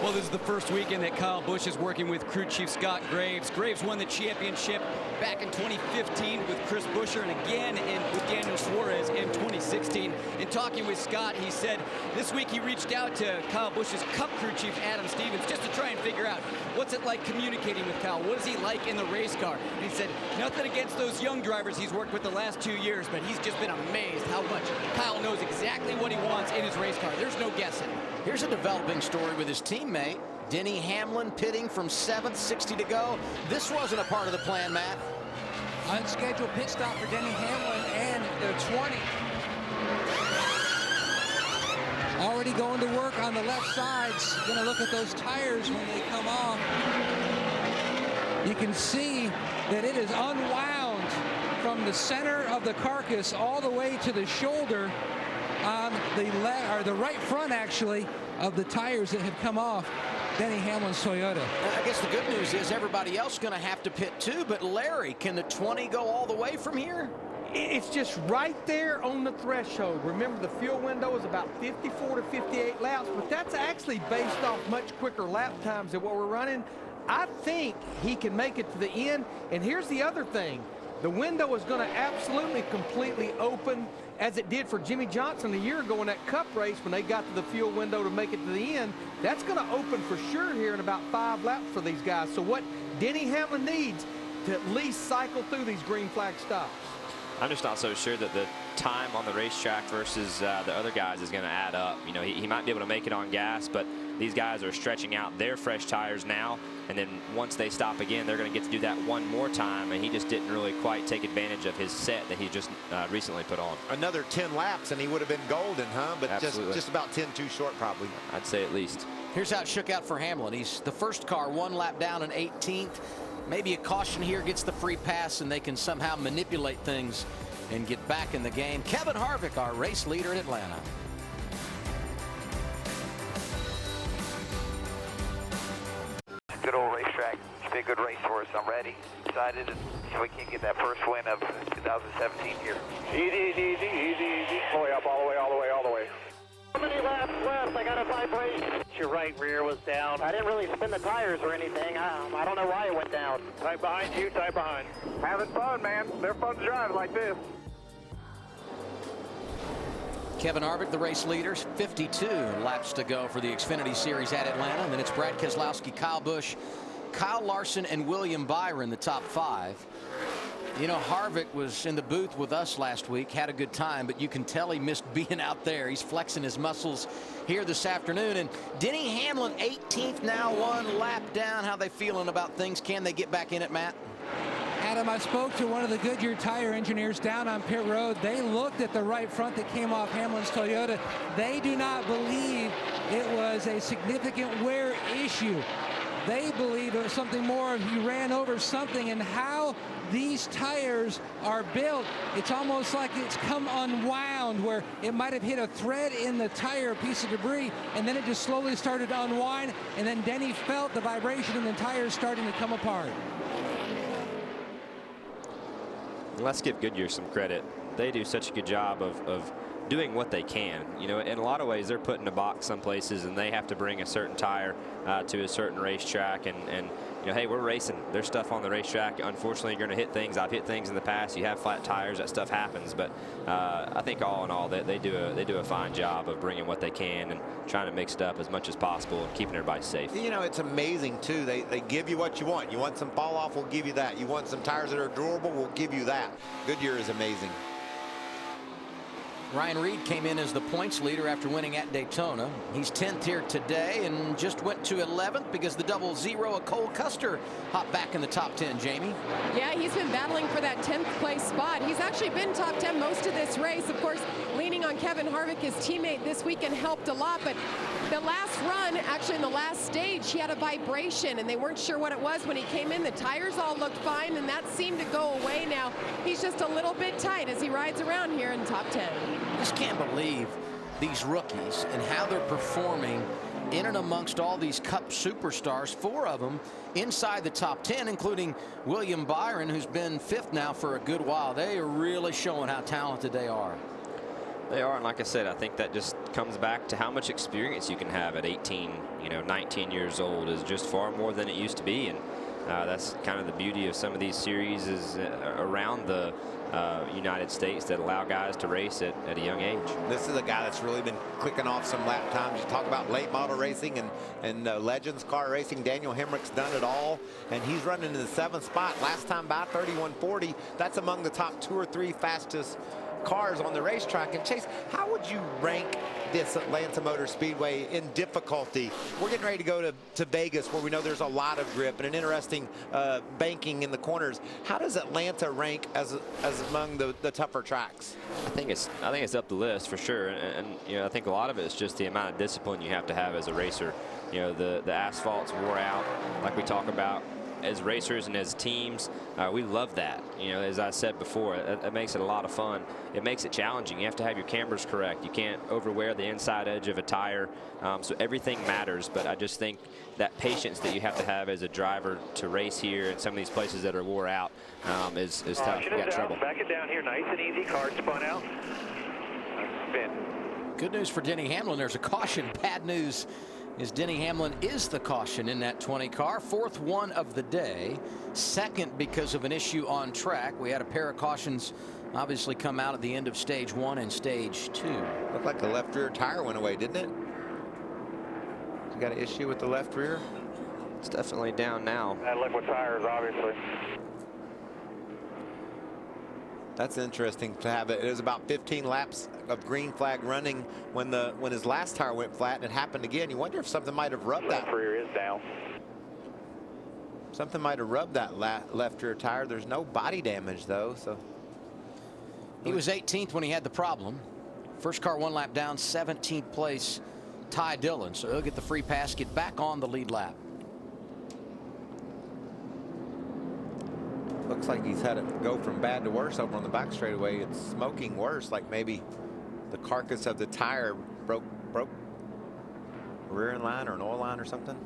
Well, this is the first weekend that Kyle Busch is working with crew chief Scott Graves. Graves won the championship back in 2015 with Chris Buescher, and again with Daniel Suarez in 2016. In talking with Scott, he said this week he reached out to Kyle Busch's Cup crew chief Adam Stevens just to try and figure out what's it like communicating with Kyle. What is he like in the race car? And he said nothing against those young drivers he's worked with the last 2 years, but he's just been amazed how much Kyle knows exactly what he wants in his race car. There's no guessing. Here's a developing story with his teammate, Denny Hamlin, pitting from 7th, 60 to go. This wasn't a part of the plan, Matt. Unscheduled pit stop for Denny Hamlin and the 20. Already going to work on the left sides. Going to look at those tires when they come off. You can see that it is unwound from the center of the carcass all the way to the shoulder on the right front, actually, of the tires that have come off Denny Hamlin's Toyota. I guess the good news is everybody else going to have to pit too, but Larry, can the 20 go all the way from here? It's just right there on the threshold. Remember, the fuel window is about 54 to 58 laps, but that's actually based off much quicker lap times than what we're running. I think he can make it to the end. And here's the other thing. The window is going to absolutely completely open, as it did for Jimmy Johnson a year ago in that Cup race when they got to the fuel window to make it to the end. That's going to open for sure here in about 5 laps for these guys. So what Denny Hamlin needs to at least cycle through these green flag stops. I'm just not so sure that the time on the racetrack versus the other guys is going to add up. You know, he might be able to make it on gas, but these guys are stretching out their fresh tires now, and then once they stop again, they're going to get to do that one more time, and he just didn't really quite take advantage of his set that he just recently put on. Another 10 laps and he would have been golden, huh? But just about 10 too short, probably. I'd say at least. Here's how it shook out for Hamlin. He's the first car, 1 lap down in 18th. Maybe a caution here, gets the free pass, and they can somehow manipulate things and get back in the game. Kevin Harvick, our race leader in Atlanta. Good old racetrack. It's been a good race for us. I'm ready, excited, and so we can get that first win of 2017 here. Easy. Boy, up all the way. How many laps left? I got a vibration. Your right rear was down. I didn't really spin the tires or anything. I don't know why it went down. Tight behind you, tight behind. Having fun, man. They're fun to drive like this. Kevin Harvick, the race leaders, 52 laps to go for the Xfinity Series at Atlanta. And then it's Brad Keselowski, Kyle Busch, Kyle Larson, and William Byron, the top 5. You know, Harvick was in the booth with us last week, had a good time, but you can tell he missed being out there. He's flexing his muscles here this afternoon. And Denny Hamlin, 18th now, 1 lap down. How they feeling about things? Can they get back in it, Matt? Adam, I spoke to one of the Goodyear tire engineers down on pit road. They looked at the right front that came off Hamlin's Toyota. They do not believe it was a significant wear issue. They believe it was something more. He ran over something, and how these tires are built, it's almost like it's come unwound, where it might have hit a thread in the tire, a piece of debris, and then it just slowly started to unwind, and then Denny felt the vibration in the tires starting to come apart. Let's give Goodyear some credit. They do such a good job of doing what they can. You know, in a lot of ways, they're put in a box some places, and they have to bring a certain tire to a certain racetrack. And you know, hey, we're racing. There's stuff on the racetrack. Unfortunately, you're going to hit things. I've hit things in the past. You have flat tires. That stuff happens. But I think all in all, they do a fine job of bringing what they can and trying to mix it up as much as possible and keeping everybody safe. You know, it's amazing too. They give you what you want. You want some fall off, we'll give you that. You want some tires that are durable, we'll give you that. Goodyear is amazing. Ryan Reed came in as the points leader after winning at Daytona. He's 10th here today and just went to 11th because the 00, Cole Custer, hopped back in the top 10, Jamie. Yeah, he's been battling for that 10th place spot. He's actually been top 10 most of this race. Of course, leaning on Kevin Harvick, his teammate this weekend, helped a lot. But the last run, actually in the last stage, he had a vibration, and they weren't sure what it was when he came in. The tires all looked fine, and that seemed to go away now. He's just a little bit tight as he rides around here in top 10. Just can't believe these rookies and how they're performing in and amongst all these Cup superstars, 4 of them inside the top 10, including William Byron, who's been 5th now for a good while. They are really showing how talented they are. They are, and like I said, I think that just comes back to how much experience you can have at 18, 19 years old is just far more than it used to be. And that's kind of the beauty of some of these series is around the United States that allow guys to race at a young age. This is a guy that's really been clicking off some lap times. You talk about late model racing and Legends car racing. Daniel Hemrick's done it all, and he's running in the 7th spot. Last time by 31:40. That's among the top 2 or 3 fastest cars on the racetrack. And Chase, how would you rank this Atlanta Motor Speedway in difficulty? We're getting ready to go to Vegas, where we know there's a lot of grip and an interesting banking in the corners. How does Atlanta rank as among the tougher tracks? I think it's up the list for sure, and I think a lot of it is just the amount of discipline you have to have as a racer. The asphalt's wore out, like we talk about. As racers and as teams, we love that. As I said before, it makes it a lot of fun. It makes it challenging. You have to have your cambers correct. You can't overwear the inside edge of a tire. So everything matters. But I just think that patience that you have to have as a driver to race here in some of these places that are wore out is tough. You got trouble. Back it down here, nice and easy. Car spun out. Spin. Good news for Denny Hamlin. There's a caution. Bad news is Denny Hamlin is the caution in that 20 car. 4th one of the day. 2nd because of an issue on track. We had a pair of cautions obviously come out at the end of stage 1 and stage 2. Looked like the left rear tire went away, didn't it? You got an issue with the left rear? It's definitely down now. And liquid tires, obviously. That's interesting to have it. It was about 15 laps of green flag running when his last tire went flat, and it happened again. You wonder if something might have rubbed that. Left rear is down. Something might have rubbed that left rear tire. There's no body damage though, so. He was 18th when he had the problem. First car 1 lap down, 17th place Ty Dillon, so he'll get the free pass, get back on the lead lap. Looks like he's had it go from bad to worse over on the back straightaway. It's smoking worse, like maybe the carcass of the tire broke rear end line or an oil line or something.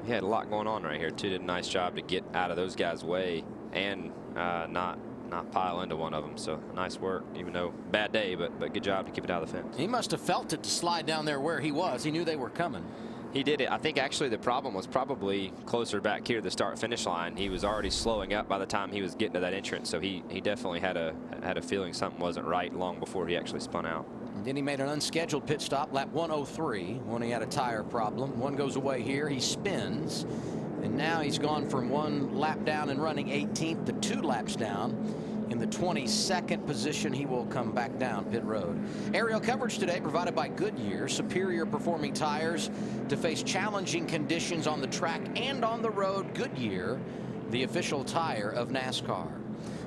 He had a lot going on right here too. Did a nice job to get out of those guys' way and not pile into one of them. So nice work, even though bad day, but good job to keep it out of the fence. He must have felt it to slide down there where he was. He knew they were coming. He did it. I think actually the problem was probably closer back here to the start-finish line. He was already slowing up by the time he was getting to that entrance, so he definitely had a feeling something wasn't right long before he actually spun out. And then he made an unscheduled pit stop, lap 103, when he had a tire problem. One goes away here. He spins, and now he's gone from 1 lap down and running 18th to 2 laps down. In the 22nd position, he will come back down pit road. Aerial coverage today provided by Goodyear, superior performing tires to face challenging conditions on the track and on the road. Goodyear, the official tire of NASCAR.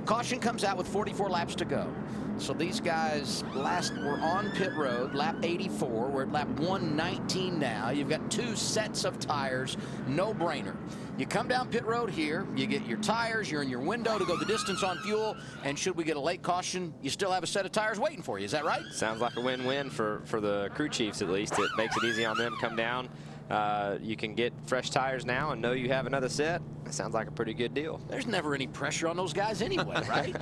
Caution comes out with 44 laps to go. So these guys were on pit road, lap 84. We're at lap 119 now. You've got 2 sets of tires, no brainer. You come down pit road here, you get your tires, you're in your window to go the distance on fuel, and should we get a late caution, you still have a set of tires waiting for you. Is that right? Sounds like a win-win for the crew chiefs, at least. It makes it easy on them. Come down. You can get fresh tires now and know you have another set. It sounds like a pretty good deal. There's never any pressure on those guys anyway, right?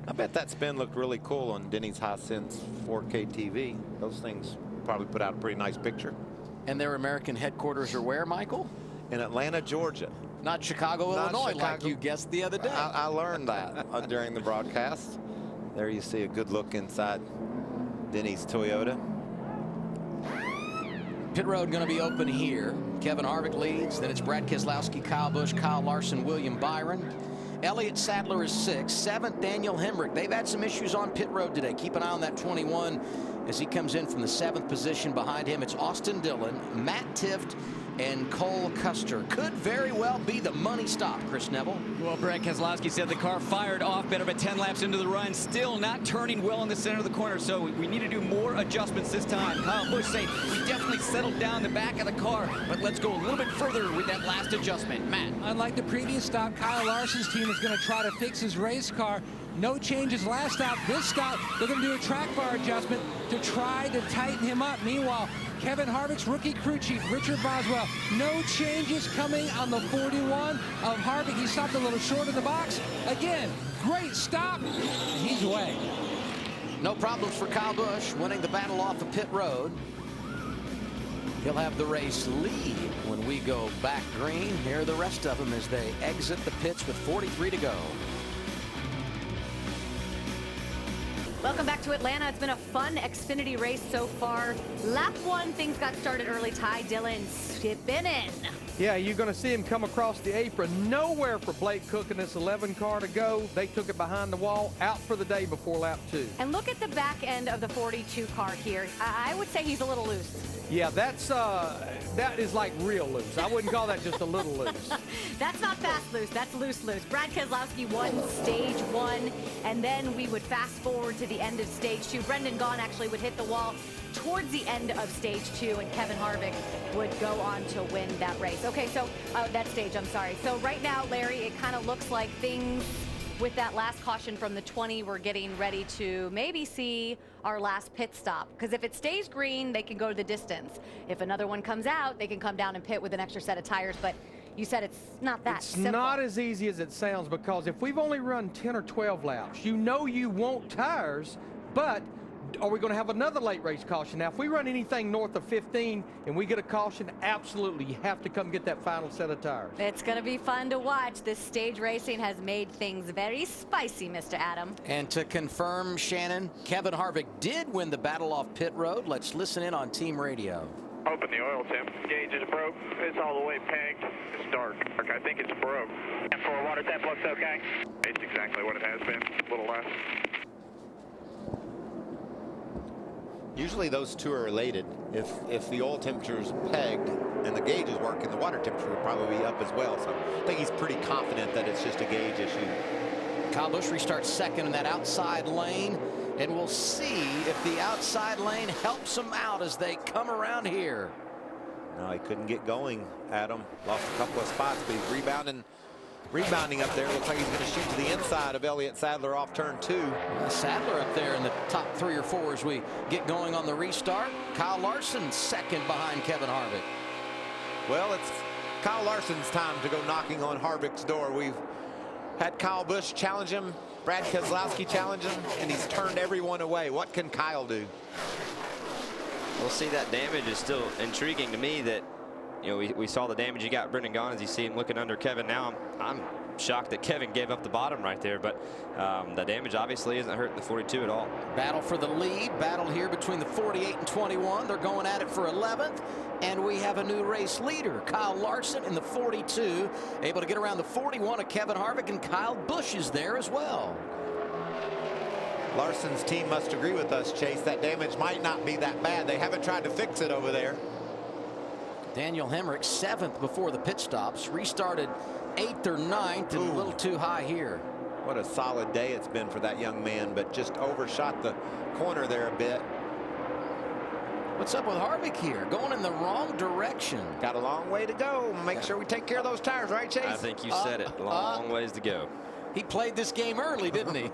I bet that spin looked really cool on Denny's Hisense 4K TV. Those things probably put out a pretty nice picture. And their American headquarters are where, Michael? In Atlanta, Georgia. Not Chicago, Illinois, like you guessed the other day. I learned that during the broadcast. There you see a good look inside Denny's Toyota. Pit road going to be open here. Kevin Harvick leads. Then it's Brad Keselowski, Kyle Busch, Kyle Larson, William Byron. Elliott Sadler is 6th. 7th, Daniel Hemrick. They've had some issues on pit road today. Keep an eye on that 21 as he comes in from the 7th position. Behind him, it's Austin Dillon, Matt Tifft, and Cole Custer. Could very well be the money stop, Chris Neville. Well, Brad Keselowski said the car fired off better, but 10 laps into the run, still not turning well in the center of the corner, so we need to do more adjustments this time. Kyle Busch saying we definitely settled down the back of the car, but let's go a little bit further with that last adjustment. Matt. Unlike the previous stop, Kyle Larson's team is going to try to fix his race car. No changes last stop. This stop, they're going to do a track bar adjustment to try to tighten him up. Meanwhile, Kevin Harvick's rookie crew chief, Richard Boswell, no changes coming on the 41 of Harvick. He stopped a little short of the box. Again, great stop. He's away. No problems for Kyle Busch, winning the battle off the pit road. He'll have the race lead when we go back green. Here are the rest of them as they exit the pits with 43 to go. Welcome back to Atlanta. It's been a fun Xfinity race so far. Lap 1, things got started early. Ty Dillon spinning. Yeah, you're going to see him come across the apron. Nowhere for Blake Cook in this 11 car to go. They took it behind the wall, out for the day before lap 2. And look at the back end of the 42 car here. I would say he's a little loose. Yeah, that is like real loose. I wouldn't call that just a little loose. That's not fast loose. That's loose loose. Brad Keselowski won stage 1, and then we would fast forward to the end of stage 2. Brendan Gaughan actually would hit the wall towards the end of stage 2, and Kevin Harvick would go on to win that race. Okay, so that stage, I'm sorry. So right now, Larry, it kind of looks like things with that last caution from the 20, we're getting ready to maybe see our last pit stop. Because if it stays green, they can go to the distance. If another one comes out, they can come down and pit with an extra set of tires. But you said it's not that simple. It's not as easy as it sounds, because if we've only run 10 or 12 laps, you know you want tires, but are we going to have another late race caution? Now, if we run anything north of 15 and we get a caution, absolutely, you have to come get that final set of tires. It's going to be fun to watch. This stage racing has made things very spicy, Mr. Adam. And to confirm, Shannon, Kevin Harvick did win the battle off pit road. Let's listen in on team radio. Open the oil temp. Gauge is broke. It's all the way pegged. It's dark. I think it's broke. And for water temp looks okay. It's exactly what it has been. A little less. Usually those two are related. If the oil temperature is pegged and the gauge is working, the water temperature would probably be up as well. So I think he's pretty confident that it's just a gauge issue. Kyle Busch restarts second in that outside lane, and we'll see if the outside lane helps him out as they come around here. No, he couldn't get going, Adam. Lost a couple of spots, but he's rebounding up there. Looks like he's going to shoot to the inside of Elliott Sadler off turn 2. Sadler up there in the top 3 or 4 as we get going on the restart. Kyle Larson second behind Kevin Harvick. Well, it's Kyle Larson's time to go knocking on Harvick's door. We've had Kyle Busch challenge him, Brad Keselowski challenge him, and he's turned everyone away. What can Kyle do? We'll see. That damage is still intriguing to me, that you know, we saw the damage he got Brendan Gaughan as you see him looking under Kevin. Now I'm shocked that Kevin gave up the bottom right there, but the damage obviously isn't hurting the 42 at all. Battle for the lead. Battle here between the 48 and 21. They're going at it for 11th. And we have a new race leader, Kyle Larson in the 42, able to get around the 41 of Kevin Harvick, and Kyle Busch is there as well. Larson's team must agree with us, Chase. That damage might not be that bad. They haven't tried to fix it over there. Daniel Hemrick 7th before the pit stops. Restarted 8th or 9th and a little too high here. What a solid day it's been for that young man, but just overshot the corner there a bit. What's up with Harvick here? Going in the wrong direction. Got a long way to go. Make sure we take care of those tires, right, Chase? I think you said it. Long ways to go. He played this game early, didn't he?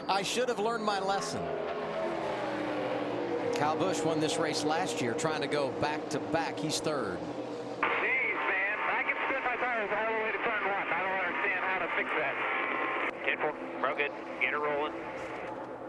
I should have learned my lesson. Kyle Busch won this race last year, trying to go back-to-back. He's 3rd. Jeez, man. I can spin my tires all the way to turn 1. I don't understand how to fix that. 10-4. Real good. Get it rolling.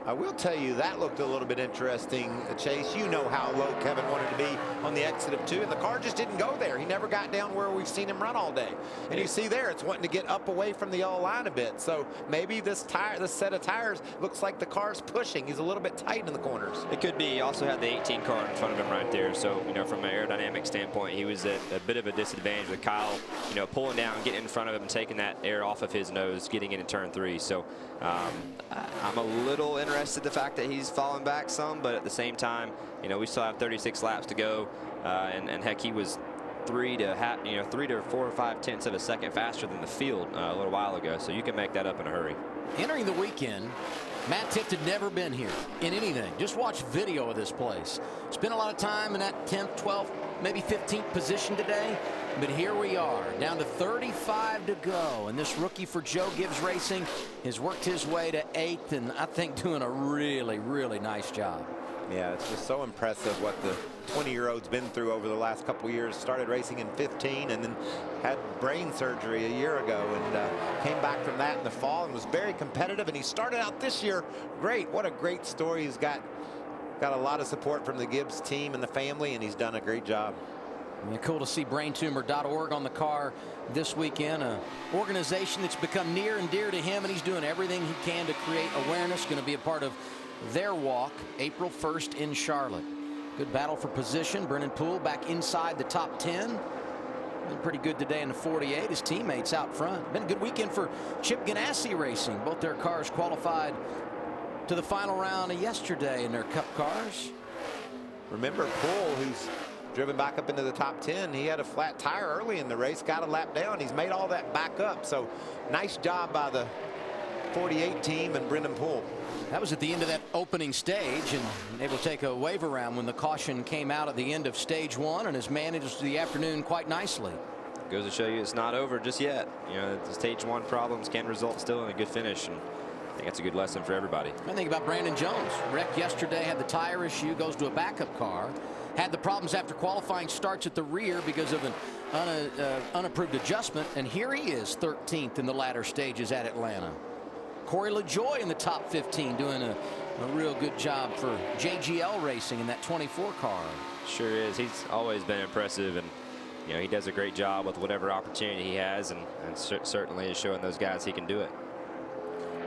I will tell you, that looked a little bit interesting, Chase. You know how low Kevin wanted to be on the exit of 2, and the car just didn't go there. He never got down where we've seen him run all day. And you see there, it's wanting to get up away from the yellow line a bit. So maybe this set of tires looks like the car's pushing. He's a little bit tight in the corners. It could be. He also had the 18 car in front of him right there. So, you know, from an aerodynamic standpoint, he was at a bit of a disadvantage with Kyle, you know, pulling down, getting in front of him, and taking that air off of his nose, getting into turn 3. So I'm a little interested in the fact that he's falling back some, but at the same time, you know, we still have 36 laps to go, and heck, he was 3 to 4 or 5 tenths of a second faster than the field a little while ago. So you can make that up in a hurry. Entering the weekend, Matt Tifft had never been here in anything. Just watch video of this place. Spent a lot of time in that 10th, 12th, maybe 15th position today. But here we are, down to 35 to go. And this rookie for Joe Gibbs Racing has worked his way to 8th, and I think doing a really, really nice job. Yeah, it's just so impressive what the 20-year-old's been through over the last couple of years. Started racing in 15 and then had brain surgery a year ago, and came back from that in the fall and was very competitive. And he started out this year great. What a great story. He's got a lot of support from the Gibbs team and the family, and he's done a great job. And cool to see braintumor.org on the car this weekend, an organization that's become near and dear to him, and he's doing everything he can to create awareness. Going to be a part of their walk April 1st in Charlotte. Good battle for position. Brennan Poole back inside the top 10. Been pretty good today in the 48. His teammates out front. Been a good weekend for Chip Ganassi Racing. Both their cars qualified to the final round yesterday in their Cup cars. Remember Poole, who's driven back up into the top 10. He had a flat tire early in the race, got a lap down. He's made all that back up. So nice job by the 48 team and Brendan Poole. That was at the end of that opening stage, and able to take a wave around when the caution came out at the end of stage 1, and has managed the afternoon quite nicely. Goes to show you it's not over just yet. You know, the stage 1 problems can result still in a good finish, and I think that's a good lesson for everybody. I think about Brandon Jones. Wrecked yesterday, had the tire issue, goes to a backup car. Had the problems after qualifying starts at the rear because of an unapproved adjustment, and here he is 13th in the latter stages at Atlanta. Corey LaJoie in the top 15, doing a real good job for JGL Racing in that 24 car. Sure is. He's always been impressive, and you know, he does a great job with whatever opportunity he has, and certainly is showing those guys he can do it.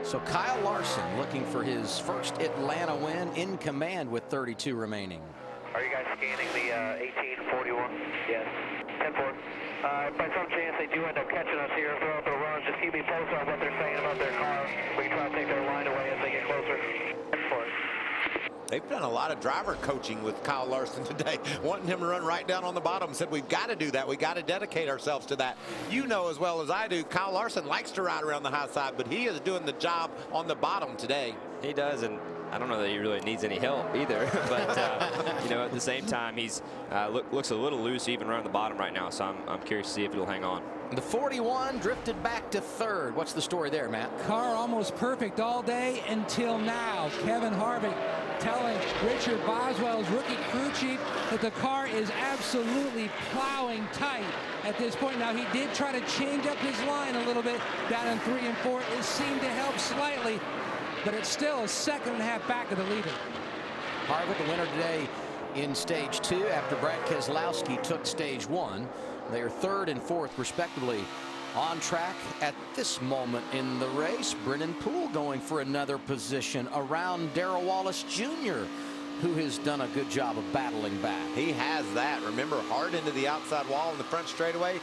So Kyle Larson looking for his first Atlanta win, in command with 32 remaining. Are you guys scanning the 1841? Yes. 10-4. By some chance they do end up catching us here throughout the run, just keep me posted on what they're saying about their car. We can try to take their line away as they get closer. 10-4. They've done a lot of driver coaching with Kyle Larson today, wanting him to run right down on the bottom. Said we've got to do that. We got to dedicate ourselves to that. You know as well as I do, Kyle Larson likes to ride around the high side, but he is doing the job on the bottom today. He does, and I don't know that he really needs any help either. But you know, at the same time, he's looks a little loose even around the bottom right now. So I'm curious to see if it'll hang on. The 41 drifted back to 3rd. What's the story there, Matt? Car almost perfect all day until now. Kevin Harvick telling Richard Boswell's rookie crew chief that the car is absolutely plowing tight at this point. Now, he did try to change up his line a little bit down in 3 and 4. It seemed to help slightly, but it's still a second and a half back of the leader. Harvick, the winner today, in stage 2 after Brad Keselowski took stage 1. They are 3rd and 4th respectively on track at this moment in the race. Brennan Poole going for another position around Darrell Wallace Jr., who has done a good job of battling back. He has that. Remember, hard into the outside wall in the front straightaway.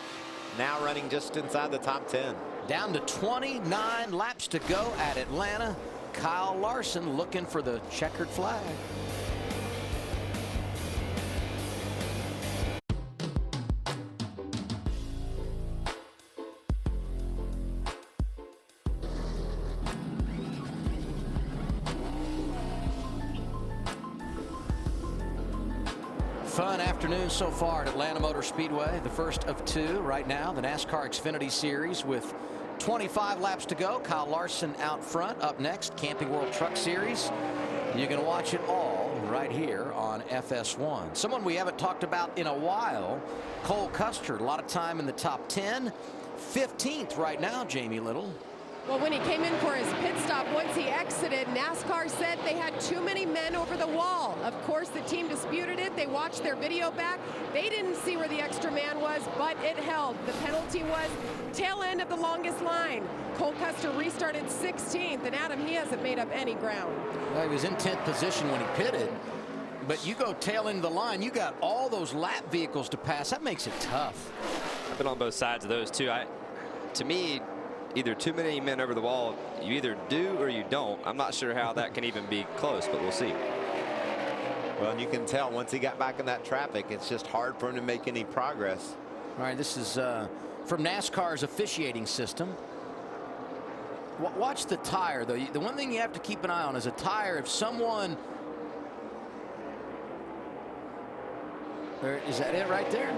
Now running just inside the top 10. Down to 29 laps to go at Atlanta. Kyle Larson looking for the checkered flag. Fun afternoon so far at Atlanta Motor Speedway, the first of 2 right now, the NASCAR Xfinity Series with 25 laps to go. Kyle Larson out front. Up next, Camping World Truck Series. You can watch it all right here on FS1. Someone we haven't talked about in a while, Cole Custer, a lot of time in the top 10, 15th right now, Jamie Little. Well, when he came in for his pit stop, once he exited, NASCAR said they had too many men over the wall. Of course, the team disputed it. They watched their video back. They didn't see where the extra man was, but it held. The penalty was tail end of the longest line. Cole Custer restarted 16th, and Adam, he hasn't made up any ground. Well, he was in 10th position when he pitted, but you go tail end of the line, you got all those lap vehicles to pass. That makes it tough. I've been on both sides of those too. To me, either too many men over the wall, you either do or you don't. I'm not sure how that can even be close, but we'll see. Well, and you can tell once he got back in that traffic, it's just hard for him to make any progress. All right, this is from NASCAR's officiating system. Watch the tire, though. The one thing you have to keep an eye on is a tire. If someone... Is that it right there?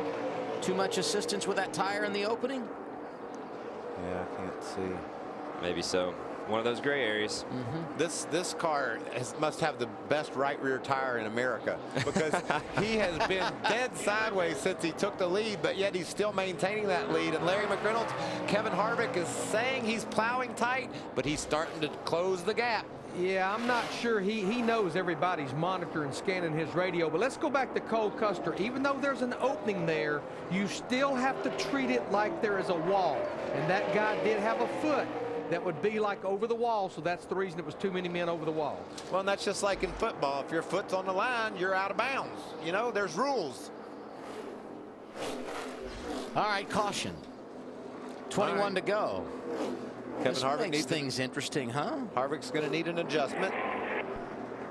Too much assistance with that tire in the opening? Yeah, I can't see. Maybe so. One of those gray areas. This car must have the best right rear tire in America, because he has been dead sideways since he took the lead, but yet he's still maintaining that lead. And Larry McReynolds, Kevin Harvick is saying he's plowing tight, but he's starting to close the gap. Yeah, I'm not sure he knows everybody's monitoring, scanning his radio. But let's go back to Cole Custer. Even though there's an opening there, you still have to treat it like there is a wall. And that guy did have a foot that would be like over the wall, so that's the reason it was too many men over the wall. Well, and that's just like in football. If your foot's on the line, you're out of bounds. You know, there's rules. All right, caution. 21 to go. Kevin Harvick makes things interesting, huh? Harvick's going to need an adjustment.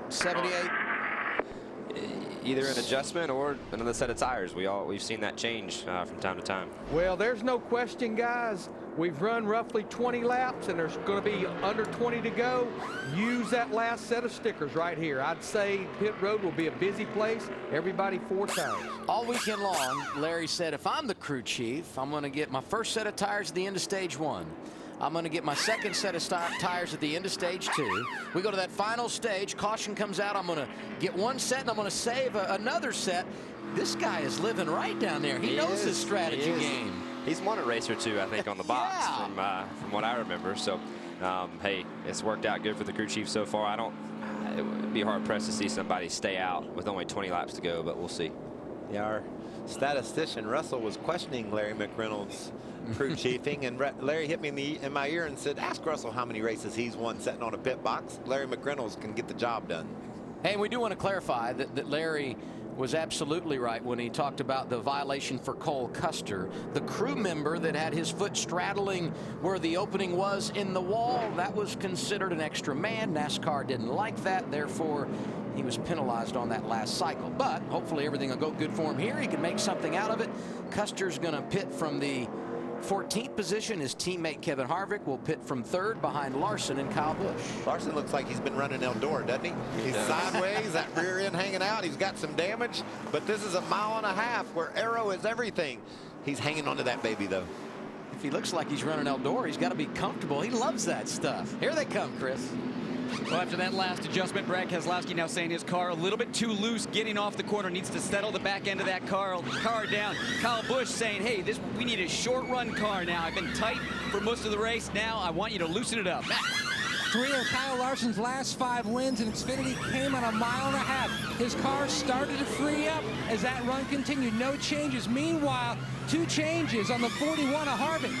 78. Either an adjustment or another set of tires. We've seen that change from time to time. Well, there's no question, guys. We've run roughly 20 laps, and there's going to be under 20 to go. Use that last set of stickers right here. I'd say pit road will be a busy place. Everybody 4 tires. All weekend long, Larry said, if I'm the crew chief, I'm going to get my first set of tires at the end of stage 1. I'm going to get my second set of tires at the end of stage 2. We go to that final stage. Caution comes out. I'm going to get one set, and I'm going to save another set. This guy is living right down there. He knows his strategy game. He's won a race or two, I think, on the box from what I remember. So, hey, it's worked out good for the crew chief so far. It would be hard-pressed to see somebody stay out with only 20 laps to go, but we'll see. Yeah, our statistician, Russell, was questioning Larry McReynolds' crew chiefing, and Larry hit me in my ear and said, ask Russell how many races he's won sitting on a pit box. Larry McReynolds can get the job done. Hey, and we do want to clarify that Larry was absolutely right when he talked about the violation for Cole Custer. The crew member that had his foot straddling where the opening was in the wall, that was considered an extra man. NASCAR didn't like that, therefore he was penalized on that last cycle. But hopefully everything will go good for him here. He can make something out of it. Custer's going to pit from the 14th position. His teammate Kevin Harvick will pit from 3rd behind Larson and Kyle Busch. Larson looks like he's been running Eldora, doesn't he? He's sideways, that rear end hanging out. He's got some damage, but this is a 1.5 miles where aero is everything. He's hanging onto that baby, though. If he looks like he's running Eldora, he's got to be comfortable. He loves that stuff. Here they come, Chris. Well, after that last adjustment, Brad Keselowski now saying his car a little bit too loose, getting off the corner, needs to settle the back end of that car down. Kyle Busch saying, hey, we need a short run car now. I've been tight for most of the race. Now I want you to loosen it up. Matt. 3 of Kyle Larson's last 5 wins in Xfinity came on a mile and a half. His car started to free up as that run continued. No changes. Meanwhile, 2 changes on the 41 of Harvick.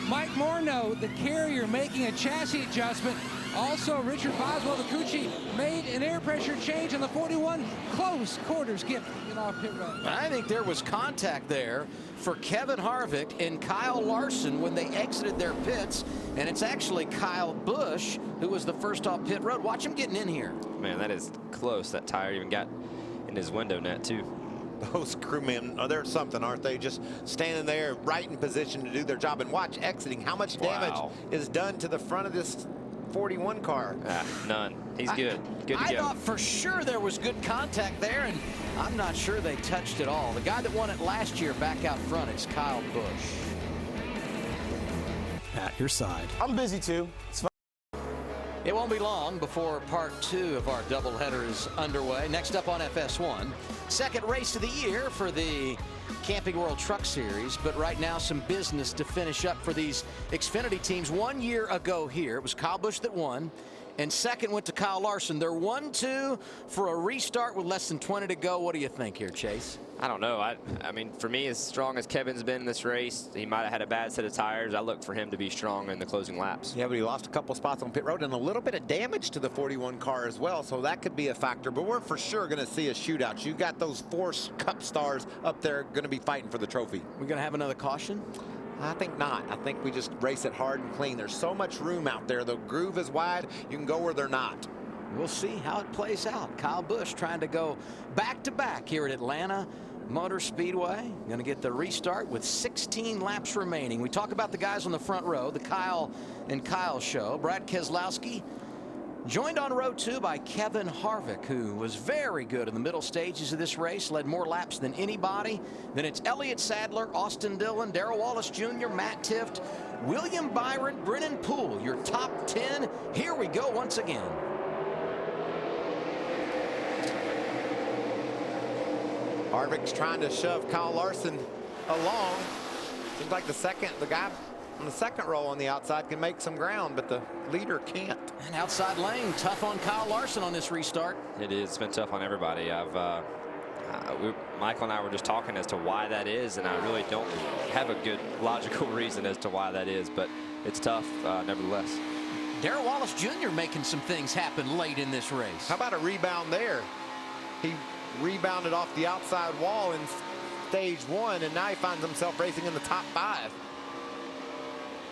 Mike Morneau, the carrier, making a chassis adjustment. Also, Richard Boswell, the crew chief, made an air pressure change on the 41. Close quarters get off pit road. I think there was contact there for Kevin Harvick and Kyle Larson when they exited their pits, and it's actually Kyle Busch who was the first off pit road. Watch him getting in here. Man, that is close. That tire even got in his window net, too. Those crewmen, they're something, aren't they? Just standing there right in position to do their job. And watch exiting. How much damage is done to the front of this 41 car? None. He's good. Good to I go. thought for sure there was good contact there, and I'm not sure they touched it all. The guy that won it last year back out front is Kyle Busch. At your side. I'm busy too. It's fine. It won't be long before part 2 of our doubleheader is underway. Next up on FS1, second race of the year for the Camping World Truck Series, but right now some business to finish up for these Xfinity teams. 1 year ago here, it was Kyle Busch that won, and second went to Kyle Larson. They're 1-2 for a restart with less than 20 to go. What do you think here, Chase? I don't know. I mean, for me, as strong as Kevin's been in this race, he might have had a bad set of tires. I look for him to be strong in the closing laps. Yeah, but he lost a couple spots on pit road and a little bit of damage to the 41 car as well, so that could be a factor. But we're for sure going to see a shootout. You got those 4 Cup stars up there going to be fighting for the trophy. We're going to have another caution? I think not. I think we just race it hard and clean. There's so much room out there. The groove is wide. You can go where they're not. We'll see how it plays out. Kyle Busch trying to go back-to-back here at Atlanta Motor Speedway. Going to get the restart with 16 laps remaining. We talk about the guys on the front row, the Kyle and Kyle show. Brad Keselowski joined on row 2 by Kevin Harvick, who was very good in the middle stages of this race, led more laps than anybody. Then it's Elliott Sadler, Austin Dillon, Darrell Wallace Jr., Matt Tifft, William Byron, Brennan Poole, your top 10. Here we go once again. Harvick's trying to shove Kyle Larson along. Seems like the guy on the second row on the outside can make some ground, but the leader can't. And outside lane, tough on Kyle Larson on this restart. It is. It's been tough on everybody. Michael and I were just talking as to why that is, and I really don't have a good logical reason as to why that is, but it's tough nevertheless. Darrell Wallace Jr. making some things happen late in this race. How about a rebound there? He rebounded off the outside wall in stage 1, and now he finds himself racing in the top 5.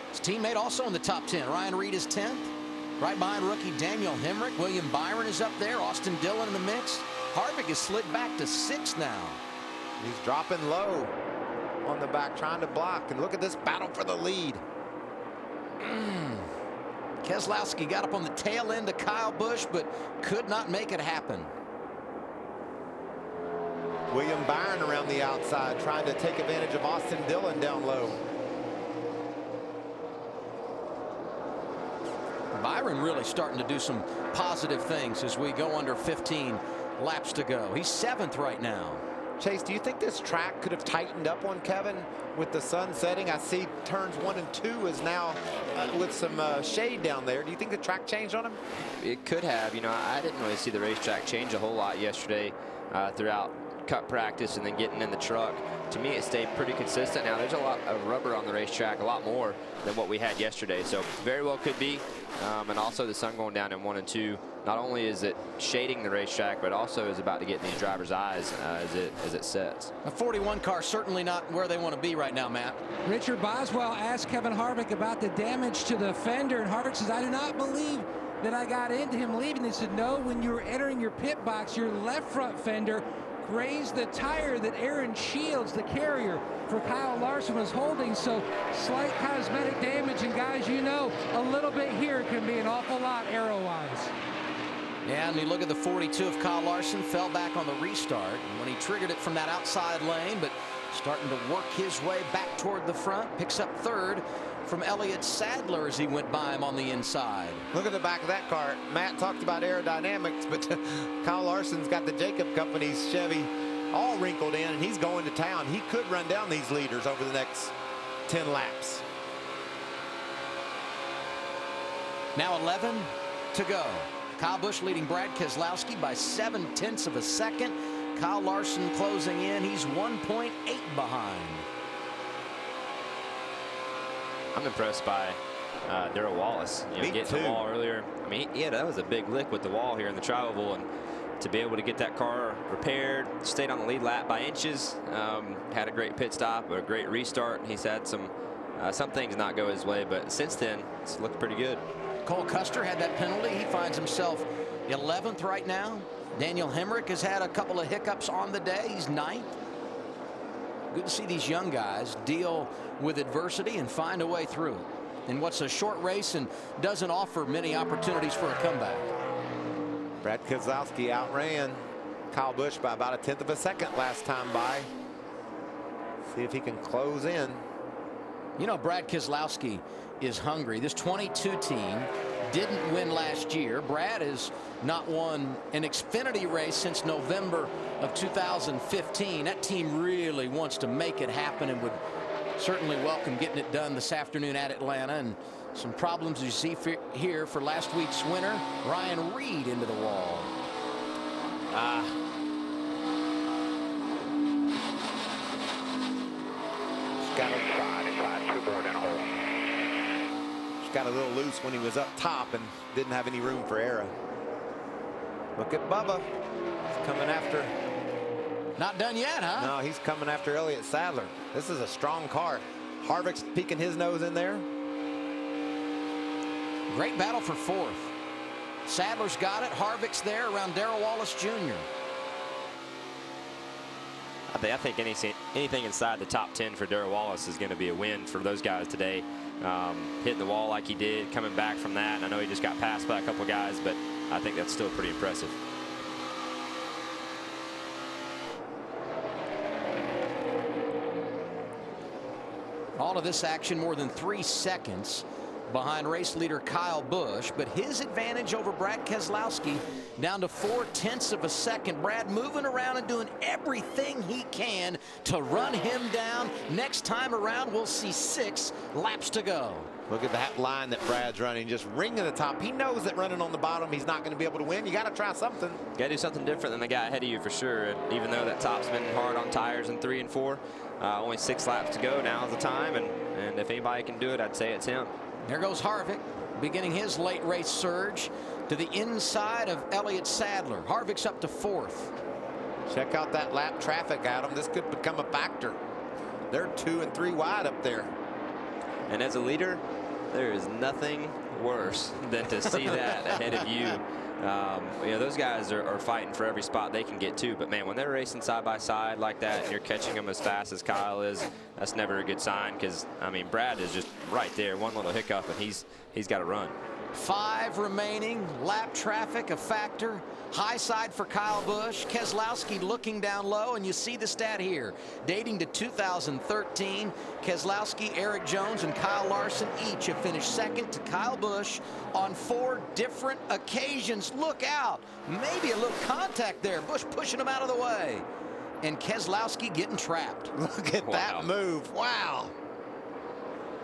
His teammate also in the top 10. Ryan Reed is 10th. Right behind rookie Daniel Hemrick. William Byron is up there. Austin Dillon in the mix. Harvick is slid back to 6th now. He's dropping low on the back, trying to block. And look at this battle for the lead. Keselowski got up on the tail end of Kyle Busch, but could not make it happen. William Byron around the outside, trying to take advantage of Austin Dillon down low. Byron really starting to do some positive things as we go under 15 laps to go. He's 7th right now. Chase, do you think this track could have tightened up on Kevin with the sun setting? I see turns 1 and 2 is now with some shade down there. Do you think the track changed on him? It could have. You know, I didn't really see the racetrack change a whole lot yesterday throughout Cup practice and then getting in the truck. To me, it stayed pretty consistent. Now, there's a lot of rubber on the racetrack, a lot more than what we had yesterday. So very well could be. And also the sun going down in 1 and 2. Not only is it shading the racetrack, but also is about to get in these drivers' eyes as it sets. A 41 car certainly not where they want to be right now, Matt. Richard Boswell asked Kevin Harvick about the damage to the fender, and Harvick says, I do not believe that I got into him leaving. He said, no, when you were entering your pit box, your left front fender grazed the tire that Aaron Shields, the carrier for Kyle Larson, was holding. So slight cosmetic damage, and guys, you know, a little bit here can be an awful lot aero-wise. Yeah, and you look at the 42 of Kyle Larson, fell back on the restart when he triggered it from that outside lane, but starting to work his way back toward the front. Picks up 3rd from Elliott Sadler as he went by him on the inside. Look at the back of that car. Matt talked about aerodynamics, but Kyle Larson's got the Jacob Company's Chevy all wrinkled in, and he's going to town. He could run down these leaders over the next 10 laps. Now 11 to go. Kyle Busch leading Brad Keselowski by 0.7 of a second. Kyle Larson closing in. He's 1.8 behind. I'm impressed by Darrell Wallace. You know, getting the wall earlier. I mean, yeah, that was a big lick with the wall here in the Trial Oval, and to be able to get that car repaired, stayed on the lead lap by inches, had a great pit stop, a great restart. He's had some things not go his way, but since then, it's looked pretty good. Cole Custer had that penalty. He finds himself 11th right now. Daniel Hemrick has had a couple of hiccups on the day. He's 9th. Good to see these young guys deal with adversity and find a way through it in what's a short race and doesn't offer many opportunities for a comeback. Brad Keselowski outran Kyle Busch by about 1/10 of a second last time by. See if he can close in. You know, Brad Keselowski is hungry. This 22 team didn't win last year. Brad has not won an Xfinity race since November of 2015. That team really wants to make it happen and would certainly welcome getting it done this afternoon at Atlanta. And some problems you see here for last week's winner, Ryan Reed, into the wall. Got a little loose when he was up top and didn't have any room for error. Look at Bubba. He's coming after. Not done yet, huh? No, he's coming after Elliott Sadler. This is a strong car. Harvick's peeking his nose in there. Great battle for 4th. Sadler's got it. Harvick's there around Darrell Wallace Jr. I think anything inside the top 10 for Darrell Wallace is going to be a win for those guys today. Hitting the wall like he did, coming back from that. And I know he just got passed by a couple guys, but I think that's still pretty impressive. All of this action more than 3 seconds behind race leader Kyle Busch, but his advantage over Brad Keselowski down to 0.4 of a second. Brad moving around and doing everything he can to run him down. Next time around, we'll see 6 laps to go. Look at that line that Brad's running, just ringing the top. He knows that running on the bottom, he's not going to be able to win. You got to try something. Got to do something different than the guy ahead of you for sure. And even though that top's been hard on tires in 3 and 4, only 6 laps to go. Now's the time, and if anybody can do it, I'd say it's him. There goes Harvick, beginning his late race surge to the inside of Elliott Sadler. Harvick's up to 4th. Check out that lap traffic, Adam. This could become a factor. They're 2 and 3 wide up there. And as a leader, there is nothing worse than to see that ahead of you. You know, those guys are fighting for every spot they can get to. But, man, when they're racing side by side like that and you're catching them as fast as Kyle is, that's never a good sign because, I mean, Brad is just right there. One little hiccup, and he's got to run. 5 remaining. Lap traffic a factor. High side for Kyle Busch. Keselowski looking down low, and you see the stat here. Dating to 2013, Keselowski, Eric Jones, and Kyle Larson each have finished second to Kyle Busch on 4 different occasions. Look out. Maybe a little contact there. Busch pushing him out of the way. And Keselowski getting trapped. Look at that move. Wow.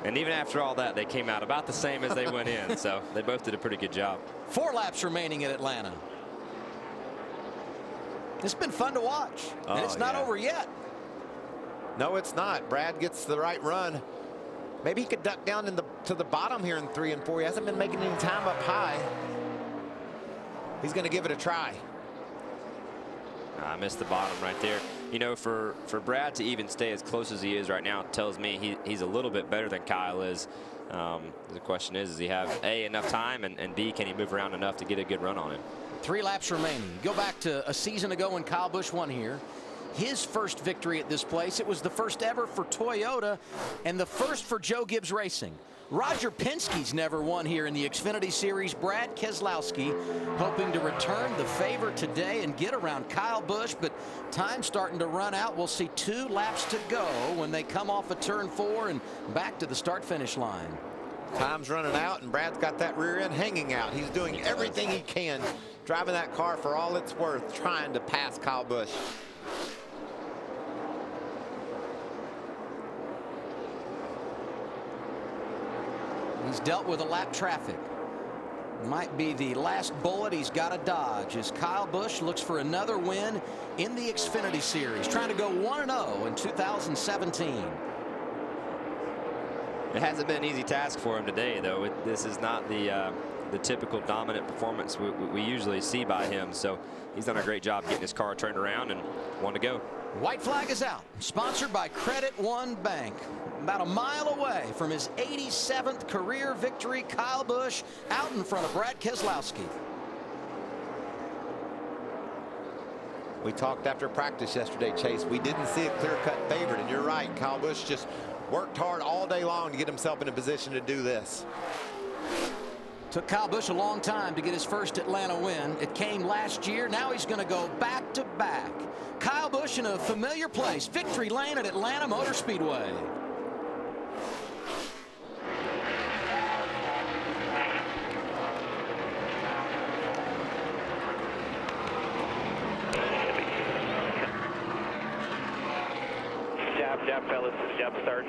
And even after all that, they came out about the same as they went in. So they both did a pretty good job. 4 laps remaining at Atlanta. It's been fun to watch, and it's not over yet. No, it's not. Brad gets the right run. Maybe he could duck down to the bottom here in 3 and 4. He hasn't been making any time up high. He's going to give it a try. I missed the bottom right there. You know, for Brad to even stay as close as he is right now tells me he's a little bit better than Kyle is. The question is, does he have A, enough time, and B, can he move around enough to get a good run on him? 3 laps remaining. Go back to a season ago when Kyle Busch won here. His first victory at this place. It was the first ever for Toyota and the first for Joe Gibbs Racing. Roger Penske's never won here in the Xfinity Series. Brad Keselowski hoping to return the favor today and get around Kyle Busch, but time's starting to run out. We'll see 2 laps to go when they come off of turn 4 and back to the start-finish line. Time's running out, and Brad's got that rear end hanging out. He's doing everything he can, driving that car for all it's worth, trying to pass Kyle Busch. He's dealt with a lap traffic. might be the last bullet he's got to dodge as Kyle Busch looks for another win in the Xfinity Series, trying to go 1-0 in 2017. It hasn't been an easy task for him today, though. This is not the typical dominant performance we usually see by him. So he's done a great job getting his car turned around and one to go. White flag is out. Sponsored by Credit One Bank. About a mile away from his 87th career victory, Kyle Busch out in front of Brad Keselowski. We talked after practice yesterday, Chase. We didn't see a clear-cut favorite, and you're right. Kyle Busch just worked hard all day long to get himself in a position to do this. Took Kyle Busch a long time to get his first Atlanta win. It came last year. Now he's going to go back-to-back. Kyle Busch in a familiar place, victory lane at Atlanta Motor Speedway. Jab, fellas, jab start.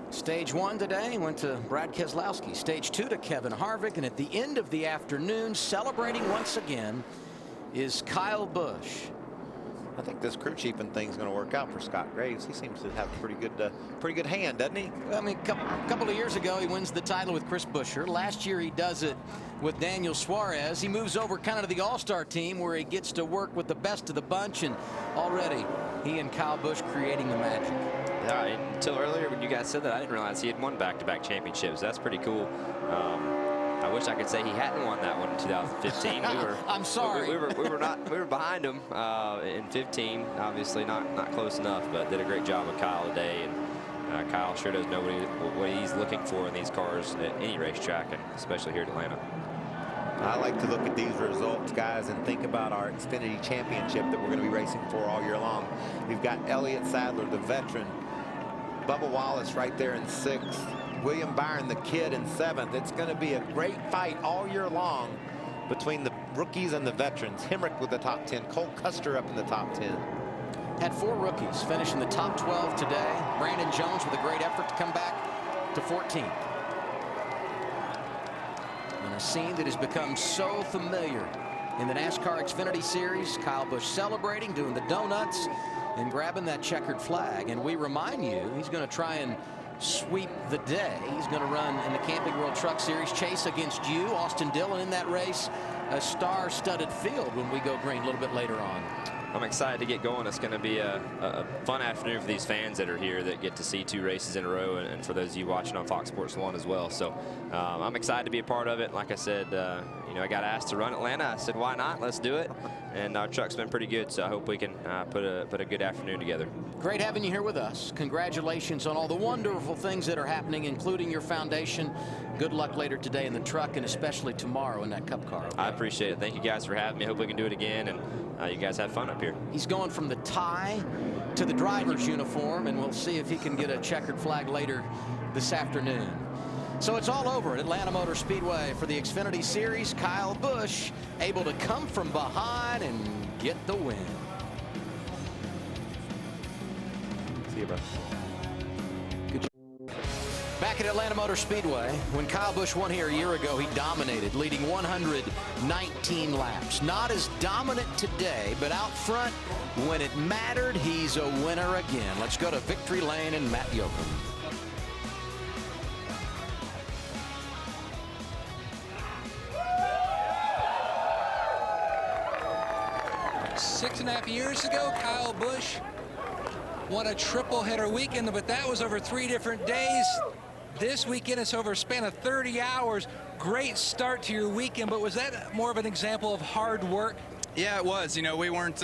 Stage 1 today went to Brad Keselowski. Stage 2 to Kevin Harvick. And at the end of the afternoon, celebrating once again, is Kyle Busch. I think this crew chiefing thing's going to work out for Scott Graves. He seems to have a pretty good hand, doesn't he? I mean, a couple of years ago, he wins the title with Chris Buescher. Last year, he does it with Daniel Suarez. He moves over kind of to the all-star team where he gets to work with the best of the bunch, and already he and Kyle Busch creating the magic. Yeah, until earlier when you guys said that, I didn't realize he had won back-to-back championships. That's pretty cool. I wish I could say he hadn't won that one in 2015. I'm sorry. We were behind him in 15. Obviously not close enough, but did a great job with Kyle today. And Kyle sure does know what he's looking for in these cars at any racetrack, and especially here at Atlanta. I like to look at these results, guys, and think about our Xfinity Championship that we're going to be racing for all year long. We've got Elliott Sadler, the veteran, Bubba Wallace right there in 6th. William Byron, the kid, in 7th. It's going to be a great fight all year long between the rookies and the veterans. Hemrick with the top 10. Cole Custer up in the top 10. Had 4 rookies finish in the top 12 today. Brandon Jones with a great effort to come back to 14th. And a scene that has become so familiar in the NASCAR Xfinity Series. Kyle Busch celebrating, doing the donuts, and grabbing that checkered flag. And we remind you, he's going to try and sweep the day. He's going to run in the Camping World Truck Series. Chase against you, Austin Dillon in that race. A star-studded field when we go green a little bit later on. I'm excited to get going. It's going to be a fun afternoon for these fans that are here that get to see 2 races in a row, and for those of you watching on Fox Sports 1 as well. So I'm excited to be a part of it. Like I said, you know, I got asked to run Atlanta. I said, why not? Let's do it. And our truck's been pretty good, so I hope we can put a good afternoon together. Great having you here with us. Congratulations on all the wonderful things that are happening, including your foundation. Good luck later today in the truck, and especially tomorrow in that Cup car. Okay? I appreciate it. Thank you guys for having me. Hope we can do it again, and you guys have fun up here. He's going from the tie to the driver's uniform, and we'll see if he can get a checkered flag later this afternoon. So it's all over at Atlanta Motor Speedway for the Xfinity Series. Kyle Busch able to come from behind and get the win. See you, bro. Good job. Back at Atlanta Motor Speedway, when Kyle Busch won here a year ago, he dominated, leading 119 laps. Not as dominant today, but out front when it mattered, he's a winner again. Let's go to Victory Lane and Matt Yoakum. 6.5 years ago, Kyle Busch won a triple header weekend, but that was over 3 different days. This weekend it's over a span of 30 hours. Great start to your weekend, but was that more of an example of hard work? Yeah, it was. You know, we weren't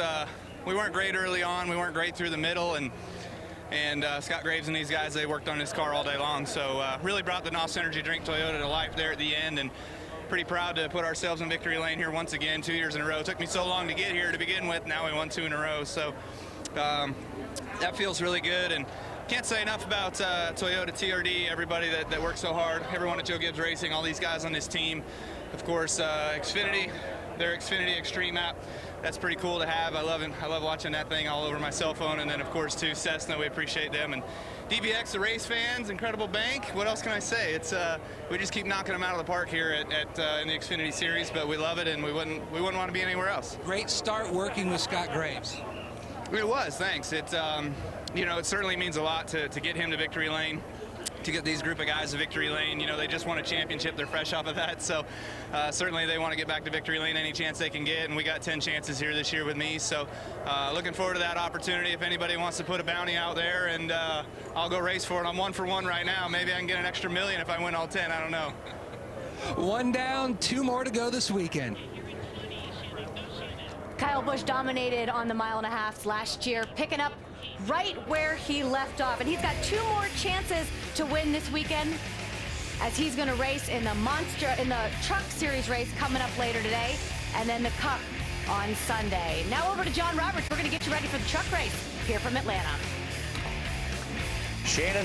great early on. We weren't great through the middle, and Scott Graves and these guys, they worked on this car all day long. So really brought the NOS Energy Drink Toyota to life there at the end, and pretty proud to put ourselves in victory lane here once again, 2 years in a row. It took me so long to get here to begin with. Now we won 2 in a row. So that feels really good. And can't say enough about Toyota TRD, everybody that worked so hard, everyone at Joe Gibbs Racing, all these guys on this team. Of course, Xfinity, their Xfinity Extreme app. That's pretty cool to have. I love watching that thing all over my cell phone. And then, of course, too, Cessna, we appreciate them. And DBX, the race fans, incredible bank. What else can I say? It's we just keep knocking them out of the park here in the Xfinity Series, but we love it, and we wouldn't want to be anywhere else. Great start working with Scott Graves. It was, thanks. It you know, it certainly means a lot to get him to victory lane, to get these group of guys to victory lane. You know, they just won a championship. They're fresh off of that. So certainly they want to get back to victory lane any chance they can get. And we got 10 chances here this year with me. So looking forward to that opportunity. If anybody wants to put a bounty out there, and I'll go race for it. I'm 1 for 1 right now. Maybe I can get an extra $1 million if I win all 10. I don't know. 1 down, 2 more to go this weekend. Kyle Busch dominated on the 1.5 miles last year, picking up right where he left off. And he's got 2 more chances to win this weekend, as he's going to race in the Truck Series race coming up later today, and then the Cup on Sunday. Now over to John Roberts. We're going to get you ready for the truck race here from Atlanta. Shannon.